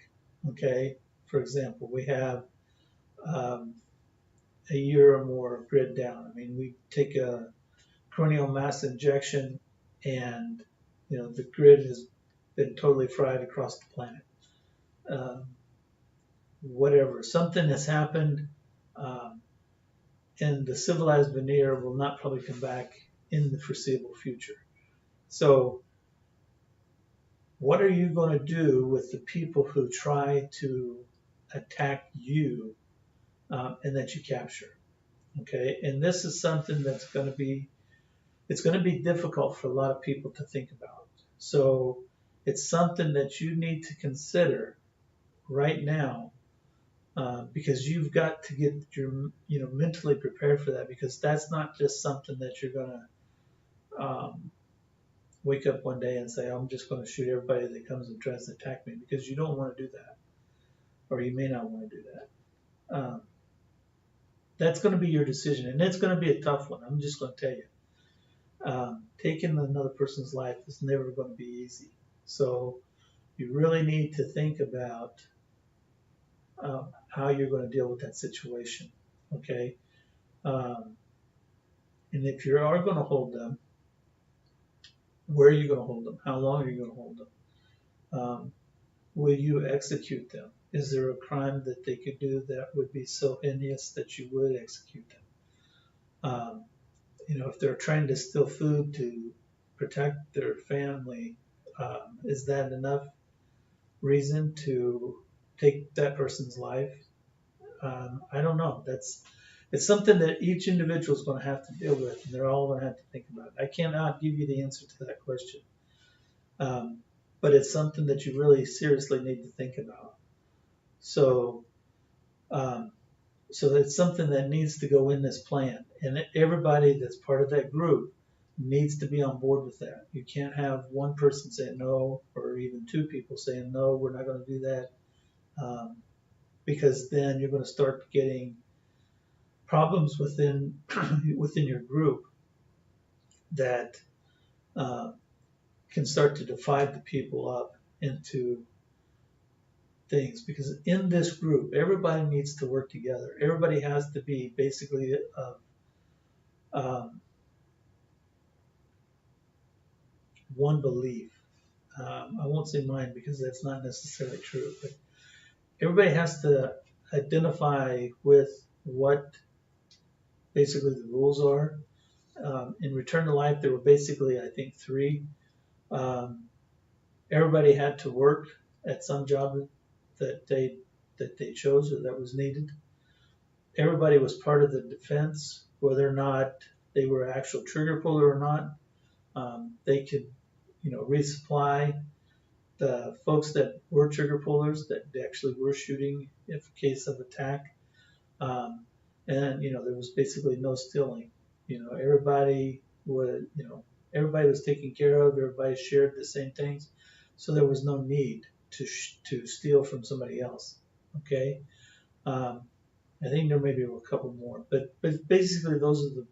Okay, for example, we have um, a year or more of grid down. I mean, we take a corneal mass injection, and the grid has been totally fried across the planet. Um, Whatever, something has happened, um, and the civilized veneer will not probably come back in the foreseeable future. So what are you going to do with the people who try to attack you and that you capture? Okay, and this is something that's going to be difficult for a lot of people to think about. So it's something that you need to consider right now, because you've got to get your mentally prepared for that, because that's not just something that you're going to wake up one day and say, I'm just going to shoot everybody that comes and tries to attack me, because you don't want to do that, or you may not want to do that. That's going to be your decision, and it's going to be a tough one. I'm just going to tell you. Taking another person's life is never going to be easy. So you really need to think about how you're going to deal with that situation. Okay. And if you are going to hold them, where are you going to hold them? How long are you going to hold them? Will you execute them? Is there a crime that they could do that would be so heinous that you would execute them? If they're trying to steal food to protect their family, is that enough reason to take that person's life? I don't know. It's something that each individual is going to have to deal with, and they're all going to have to think about it. I cannot give you the answer to that question, but it's something that you really seriously need to think about. So, so it's something that needs to go in this plan, and everybody that's part of that group needs to be on board with that. You can't have one person saying no, or even two people saying no, we're not going to do that, because then you're going to start getting problems within your group that can start to divide the people up into things. Because in this group, everybody needs to work together. Everybody has to be basically one belief. I won't say mine because that's not necessarily true, but everybody has to identify with what basically the rules are. In Return to Life, there were basically, I think, three. Everybody had to work at some job that they chose or that was needed. Everybody was part of the defense, whether or not they were an actual trigger puller or not. They could, resupply the folks that were trigger pullers that actually were shooting in case of attack. And there was basically no stealing. Everybody was taken care of. Everybody shared the same things, so there was no need to steal from somebody else. Okay, I think there maybe were a couple more, but basically those are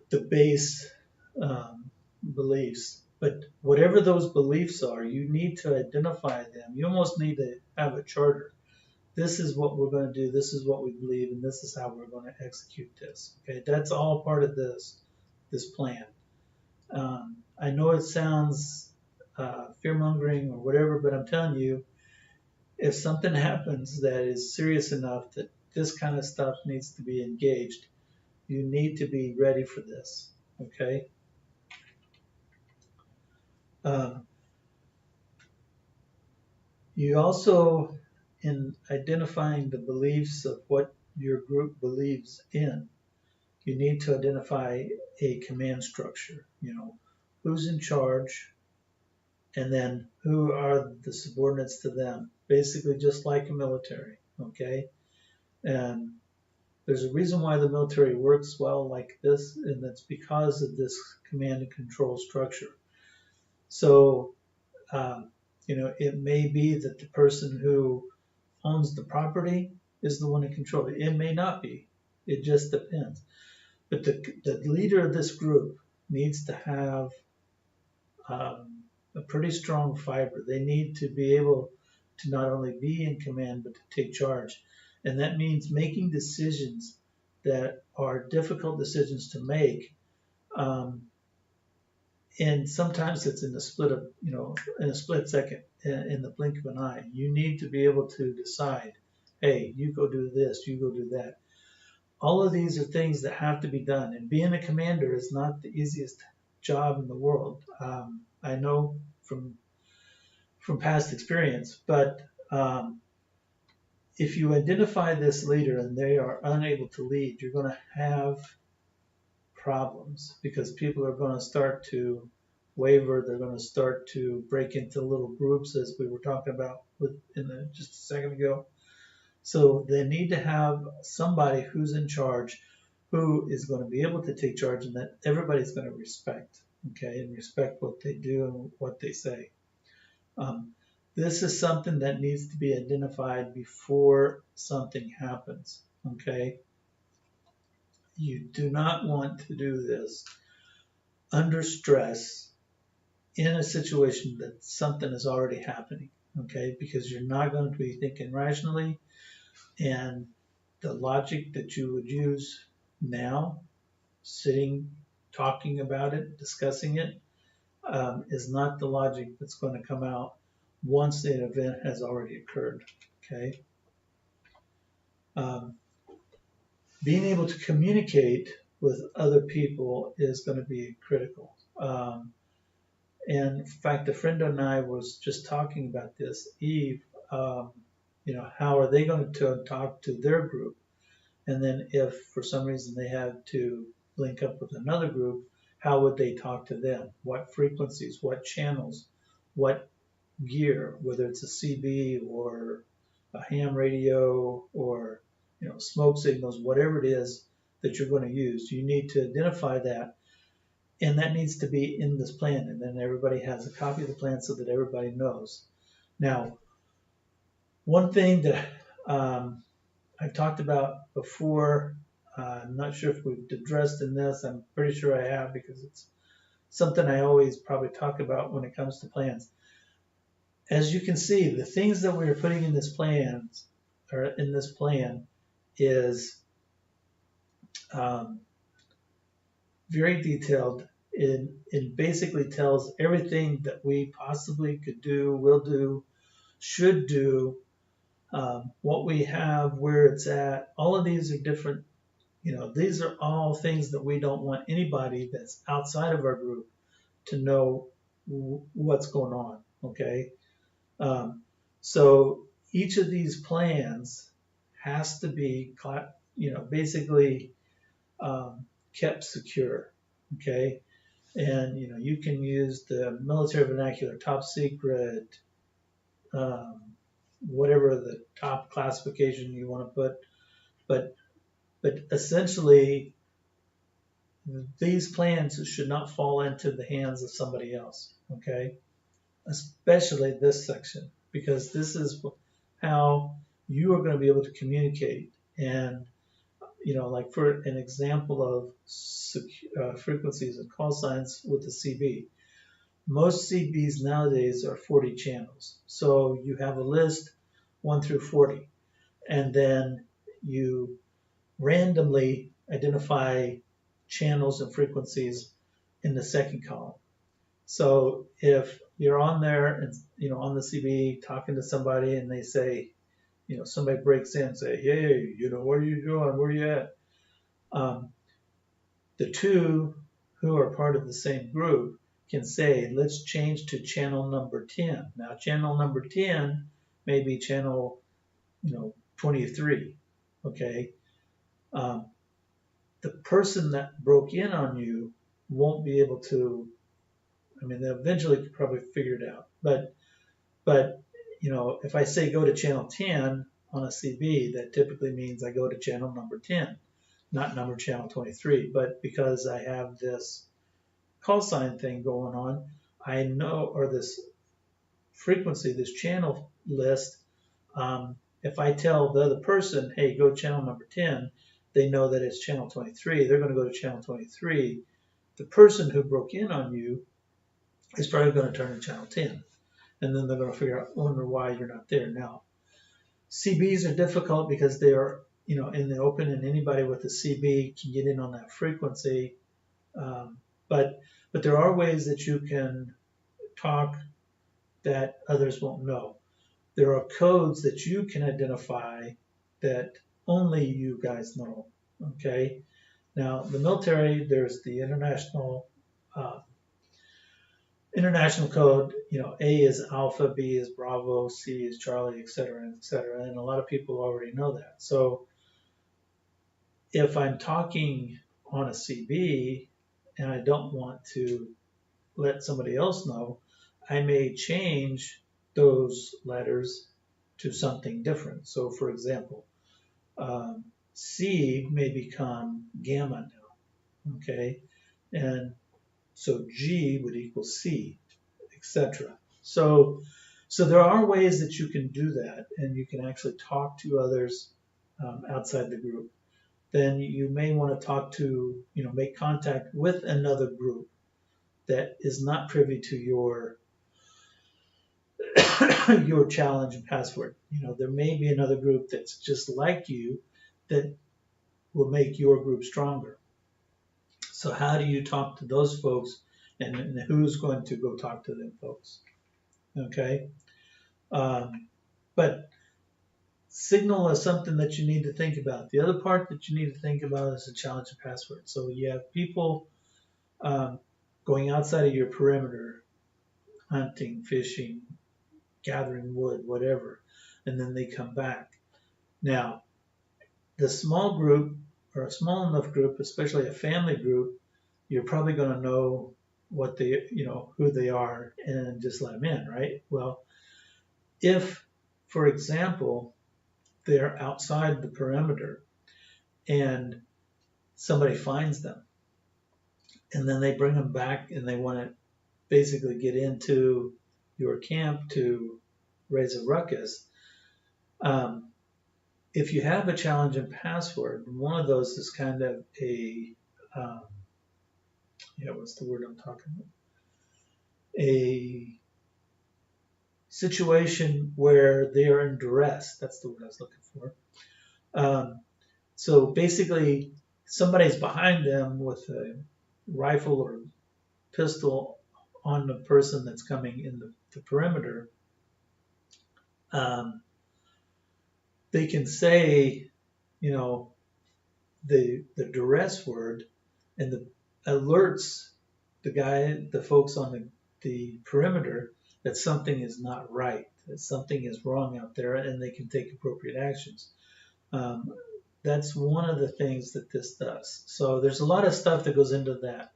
the base beliefs. But whatever those beliefs are, you need to identify them. You almost need to have a charter. This is what we're going to do. This is what we believe, and this is how we're going to execute this. Okay, that's all part of this plan. I know it sounds fear-mongering or whatever, but I'm telling you, if something happens that is serious enough that this kind of stuff needs to be engaged, you need to be ready for this. Okay. You also, in identifying the beliefs of what your group believes in, you need to identify a command structure. Who's in charge, and then who are the subordinates to them. Basically, just like a military. Okay, and there's a reason why the military works well like this, and that's because of this command and control structure. So, It may be that the person who owns the property is the one in control. It may not be. It just depends. But the leader of this group needs to have um, a pretty strong fiber. They need to be able to not only be in command, but to take charge. And that means making decisions that are difficult decisions to make. And sometimes it's in the split of, in a split second, in the blink of an eye. You need to be able to decide, hey, you go do this, you go do that. All of these are things that have to be done. And being a commander is not the easiest job in the world. I know from past experience, but if you identify this leader and they are unable to lead, you're going to have problems because people are going to start to waver. They're going to start to break into little groups, as we were talking about just a second ago. So they need to have somebody who's in charge, who is going to be able to take charge, and that everybody's going to respect, okay, and respect what they do and what they say. This is something that needs to be identified before something happens, okay? You do not want to do this under stress in a situation that something is already happening, okay? Because you're not going to be thinking rationally, and the logic that you would use now, sitting, talking about it, discussing it, is not the logic that's going to come out once the event has already occurred, okay? Being able to communicate with other people is going to be critical. And in fact, a friend and I was just talking about this, Eve, how are they going to talk to their group? And then if for some reason they have to link up with another group, how would they talk to them? What frequencies, what channels, what gear, whether it's a CB or a ham radio or smoke signals, whatever it is that you're going to use, you need to identify that, and that needs to be in this plan, and then everybody has a copy of the plan so that everybody knows. Now, one thing that I've talked about before, I'm not sure if we've addressed in this, I'm pretty sure I have because it's something I always probably talk about when it comes to plans. As you can see, the things that we're putting in this plan is very detailed. It basically tells everything that we possibly could do, will do, should do, what we have, where it's at. All of these are different. These are all things that we don't want anybody that's outside of our group to know what's going on, okay? So each of these plans has to be, basically kept secure, okay? And, you can use the military vernacular, top secret, whatever the top classification you want to put, but essentially these plans should not fall into the hands of somebody else, okay? Especially this section, because this is how you are going to be able to communicate. And, like for an example of frequencies and call signs with the CB, most CBs nowadays are 40 channels. So you have a list 1 through 40, and then you randomly identify channels and frequencies in the second column. So if you're on there and on the CB talking to somebody and they say, somebody breaks in and say, hey, what are you doing? Where are you at? The two who are part of the same group can say, let's change to channel number 10. Now, channel number 10 may be channel, 23, okay? The person that broke in on you won't be able to, they'll eventually probably figure it out. But if I say go to channel 10 on a CB, that typically means I go to channel number 10, not number channel 23. But because I have this call sign thing going on, I know, or this frequency, this channel list, if I tell the other person, hey, go channel number 10, they know that it's channel 23. They're going to go to channel 23. The person who broke in on you is probably going to turn to channel 10. And then they're going to wonder why you're not there. Now, CBs are difficult because they are, in the open, and anybody with a CB can get in on that frequency. But there are ways that you can talk that others won't know. There are codes that you can identify that only you guys know. Okay. Now, the military, there's the international code. A is Alpha, B is Bravo, C is Charlie, et cetera, and a lot of people already know that. So if I'm talking on a CB and I don't want to let somebody else know, I may change those letters to something different. So, for example, C may become gamma now, okay? And so G would equal C, etc. So there are ways that you can do that, and you can actually talk to others outside the group. Then you may want to talk to, make contact with another group that is not privy to your challenge and password. There may be another group that's just like you that will make your group stronger. So how do you talk to those folks, and who's going to go talk to them folks? Okay. But signal is something that you need to think about. The other part that you need to think about is the challenge and password. So you have people going outside of your perimeter, hunting, fishing, gathering wood, whatever, and then they come back. Now, the small group, or a small enough group, especially a family group, you're probably going to know what they, who they are, and just let them in, right? Well, if, for example, they're outside the perimeter and somebody finds them, and then they bring them back and they want to basically get into your camp to raise a ruckus. If you have a challenge and password, one of those is kind of a, what's the word I'm talking about? A situation where they are in duress. That's the word I was looking for. So basically, somebody's behind them with a rifle or pistol on the person that's coming in the perimeter. They can say, the duress word, and the alerts the folks on the perimeter that something is not right, that something is wrong out there, and they can take appropriate actions. That's one of the things that this does. So there's a lot of stuff that goes into that.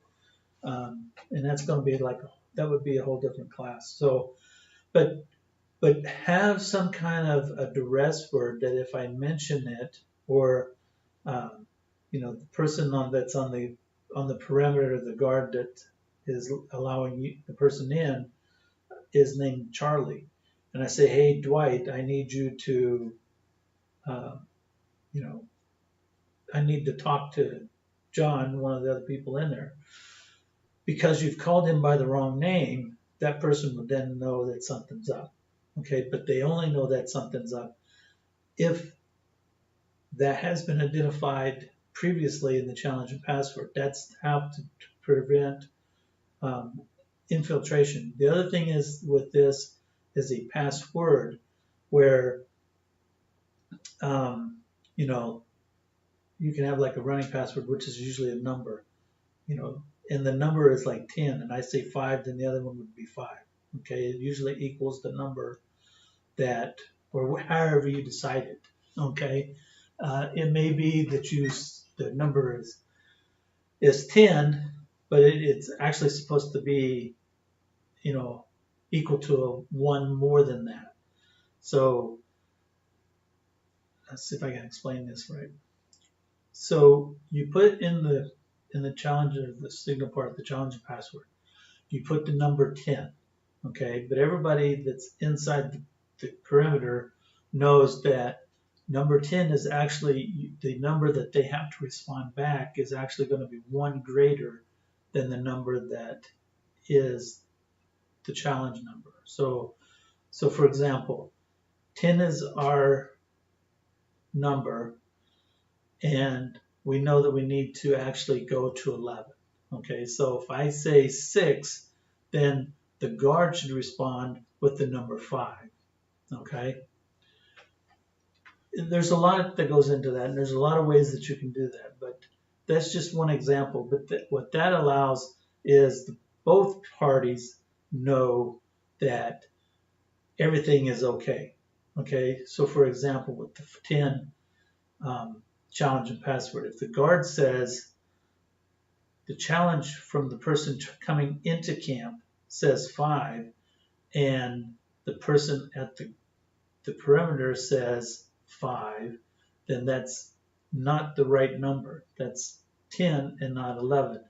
And that's going to be that would be a whole different class. So, but have some kind of a duress word that if I mention it, or, the person that's on the perimeter, the guard that is allowing the person in is named Charlie. And I say, hey, Dwight, I need you to, I need to talk to John, one of the other people in there. Because you've called him by the wrong name, that person would then know that something's up. Okay, but they only know that something's up if that has been identified previously in the challenge and password. That's how to prevent infiltration. The other thing is with this is a password where, you can have like a running password, which is usually a number, and the number is like 10, and I say 5, then the other one would be 5. Okay, it usually equals the number that, or however you decide it. Okay, it may be that the number is 10, but it's actually supposed to be, equal to a 1 more than that. So let's see if I can explain this right. So you put in the challenge, or the signal part, the challenge password, you put the number 10. okay? But everybody that's inside the perimeter knows that number 10 is actually the number that they have to respond back is actually going to be one greater than the number that is the challenge number. So for example, 10 is our number, and we know that we need to actually go to 11. Okay, so if I say 6, then the guard should respond with the number 5. Okay, there's a lot that goes into that, and there's a lot of ways that you can do that, but that's just one example. But what that allows is both parties know that everything is okay. Okay, so for example, with the 10 challenge and password, if the guard says the challenge from the person coming into camp says 5, and the person at the perimeter says 5, then that's not the right number. That's 10 and not 11.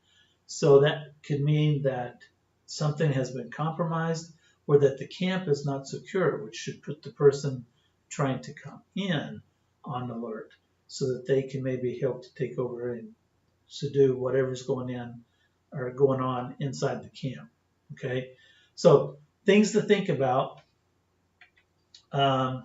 So that could mean that something has been compromised or that the camp is not secure, which should put the person trying to come in on alert so that they can maybe help to take over and subdue whatever's going in or going on inside the camp. Okay, so things to think about. So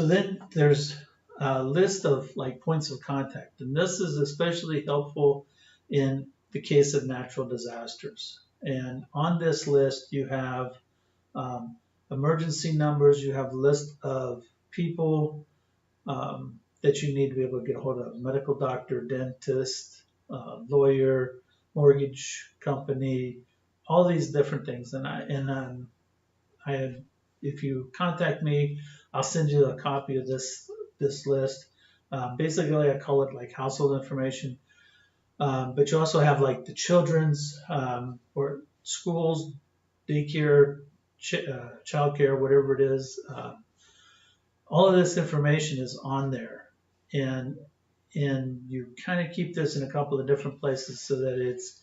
then there's a list of like points of contact, and this is especially helpful in the case of natural disasters. And on this list you have emergency numbers, you have a list of people that you need to be able to get a hold of: medical doctor, dentist, lawyer, mortgage company, all these different things. And if you contact me, I'll send you a copy of this list. Basically, I call it like household information. But you also have like the children's or schools, daycare, childcare, whatever it is. All of this information is on there, and you kind of keep this in a couple of different places so that it's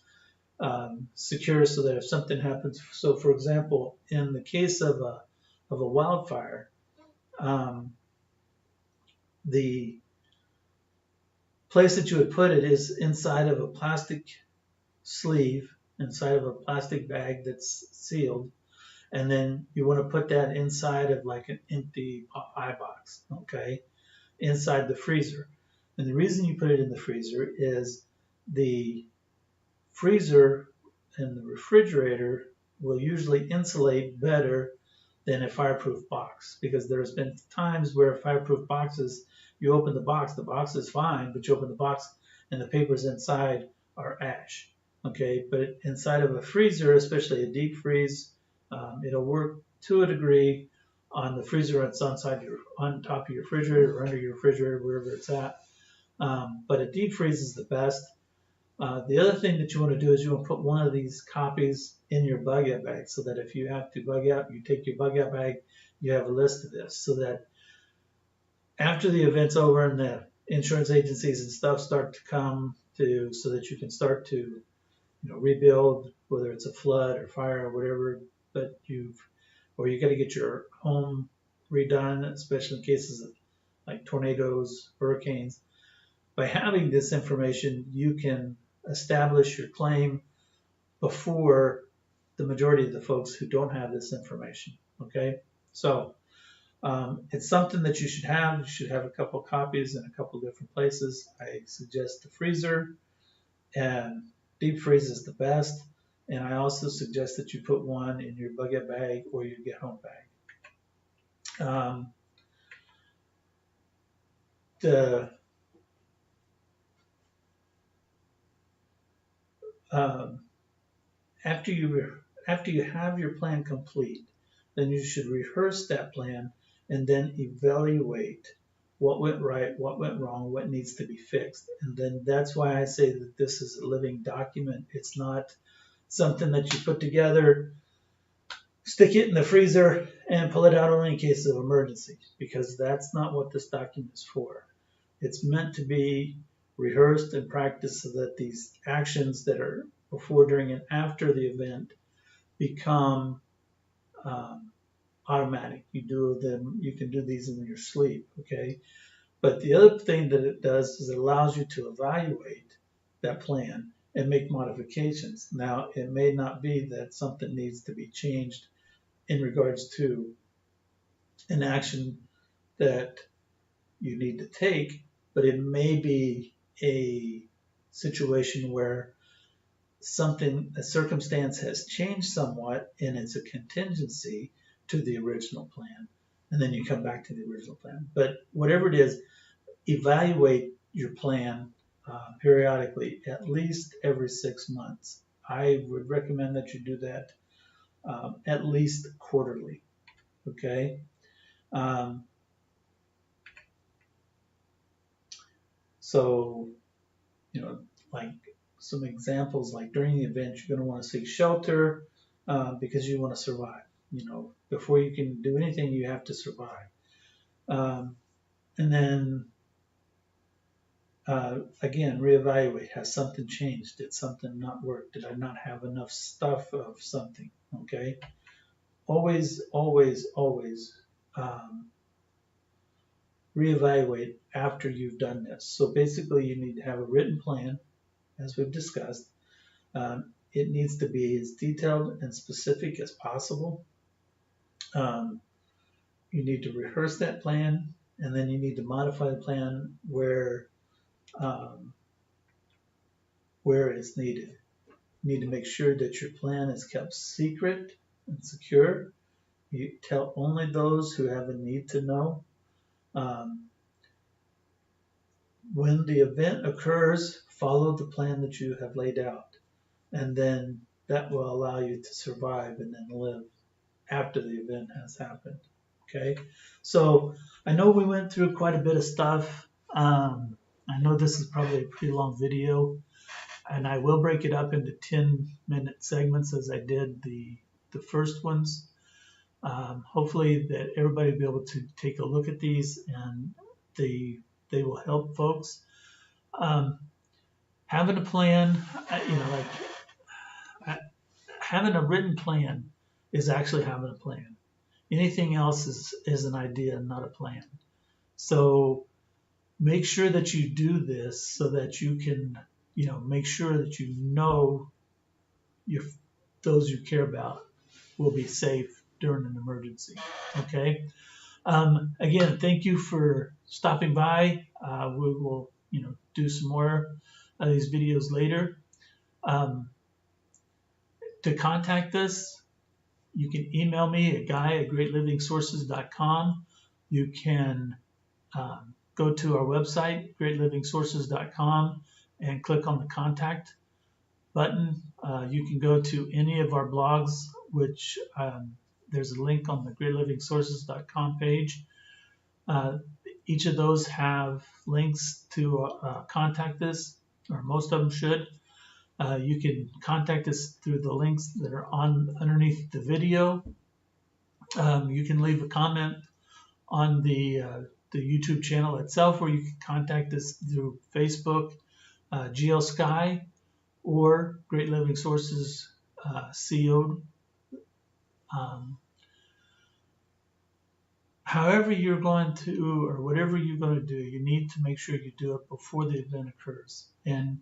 secure, so that if something happens. So, for example, in the case of a wildfire, the place that you would put it is inside of a plastic sleeve, inside of a plastic bag that's sealed, and then you want to put that inside of like an empty pie box, okay, inside the freezer. And the reason you put it in the freezer is the freezer and the refrigerator will usually insulate better than a fireproof box, because there's been times where fireproof boxes, you open the box is fine, but you open the box and the papers inside are ash. Okay, but inside of a freezer, especially a deep freeze, it'll work to a degree on the freezer that's on top of your refrigerator or under your refrigerator, wherever it's at. But a deep freeze is the best. The other thing that you want to do is you want to put one of these copies in your bug out bag, so that if you have to bug out, you take your bug out bag, you have a list of this, so that after the event's over and the insurance agencies and stuff start to come to, so that you can start to rebuild, whether it's a flood or fire or whatever, but you got to get your home redone, especially in cases of like tornadoes, hurricanes. By having this information, you can establish your claim before the majority of the folks who don't have this information. Okay, so it's something that you should have. You should have a couple of copies in a couple of different places. I suggest the freezer, and deep freeze is the best. And I also suggest that you put one in your bug out bag or your get home bag. After you have your plan complete, then you should rehearse that plan and then evaluate what went right, what went wrong, what needs to be fixed. And then that's why I say that this is a living document. It's not something that you put together, stick it in the freezer, and pull it out only in case of emergency, because that's not what this document is for. It's meant to be rehearsed and practiced so that these actions that are before, during, and after the event become automatic. You do them. You can do these in your sleep. Okay. But the other thing that it does is it allows you to evaluate that plan and make modifications. Now, it may not be that something needs to be changed in regards to an action that you need to take, but it may be a situation where a circumstance has changed somewhat and it's a contingency to the original plan. And then you come back to the original plan. But whatever it is, evaluate your plan periodically, at least every 6 months. I would recommend that you do that at least quarterly. Okay. So, like some examples, like during the event, you're going to want to seek shelter because you want to survive. Before you can do anything, you have to survive. And then again, reevaluate. Has something changed? Did something not work? Did I not have enough stuff of something? Okay. Always, always, always reevaluate after you've done this. So basically, you need to have a written plan, as we've discussed. It needs to be as detailed and specific as possible. You need to rehearse that plan, and then you need to modify the plan where it's needed. You need to make sure that your plan is kept secret and secure. You tell only those who have a need to know. When the event occurs, follow the plan that you have laid out, and then that will allow you to survive and then live after the event has happened. Okay, so I know we went through quite a bit of stuff. I know this is probably a pretty long video, and I will break it up into 10-minute segments as I did the first ones. Hopefully that everybody will be able to take a look at these, and they will help folks. Having a plan, having a written plan is actually having a plan. Anything else is an idea, not a plan. So make sure that you do this so that you can, make sure that those you care about will be safe during an emergency. Okay. Again, thank you for stopping by. We will, do some more of these videos later. To contact us, you can email me at guy@greatlivingsources.com. You can go to our website, greatlivingsources.com, and click on the contact button. You can go to any of our blogs, which there's a link on the greatlivingsources.com page. Each of those have links to contact us, or most of them should. You can contact us through the links that are underneath the video. You can leave a comment on the YouTube channel itself, or you can contact us through Facebook, GeoSky, or Great Living Sources CO. However you're going to, or whatever you're going to do, you need to make sure you do it before the event occurs. And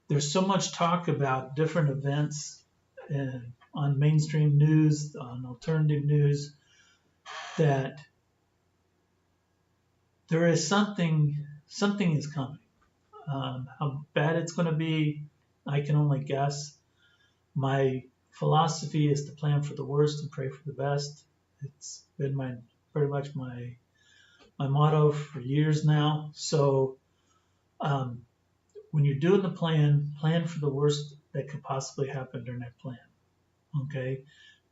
there's so much talk about different events on mainstream news, on alternative news, that there is something is coming. How bad it's going to be, I can only guess. My philosophy is to plan for the worst and pray for the best. It's been pretty much my motto for years now. So when you're doing the plan for the worst that could possibly happen during that plan. Okay?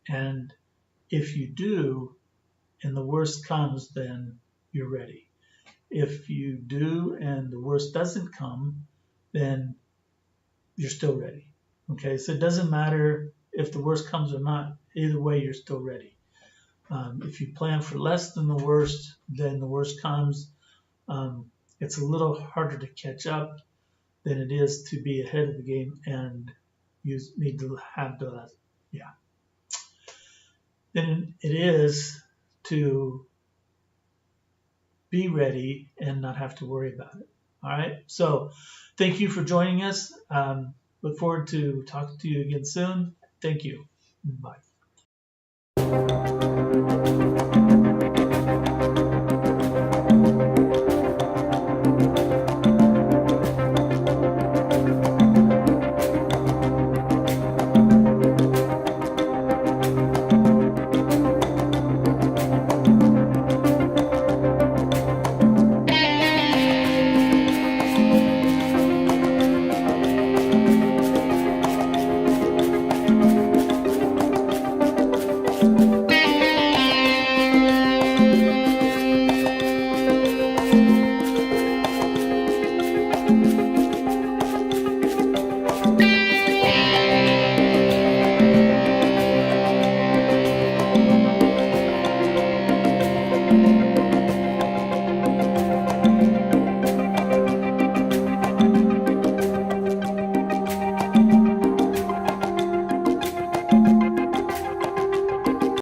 And if you do, and the worst comes, then you're ready. If you do and the worst doesn't come, then you're still ready. Okay? So it doesn't matter if the worst comes or not. Either way, you're still ready. If you plan for less than the worst, then the worst comes. It's a little harder to catch up than it is to be ahead of the game and need to have the, than it is to be ready and not have to worry about it. All right. So thank you for joining us. Look forward to talking to you again soon. Thank you. Bye.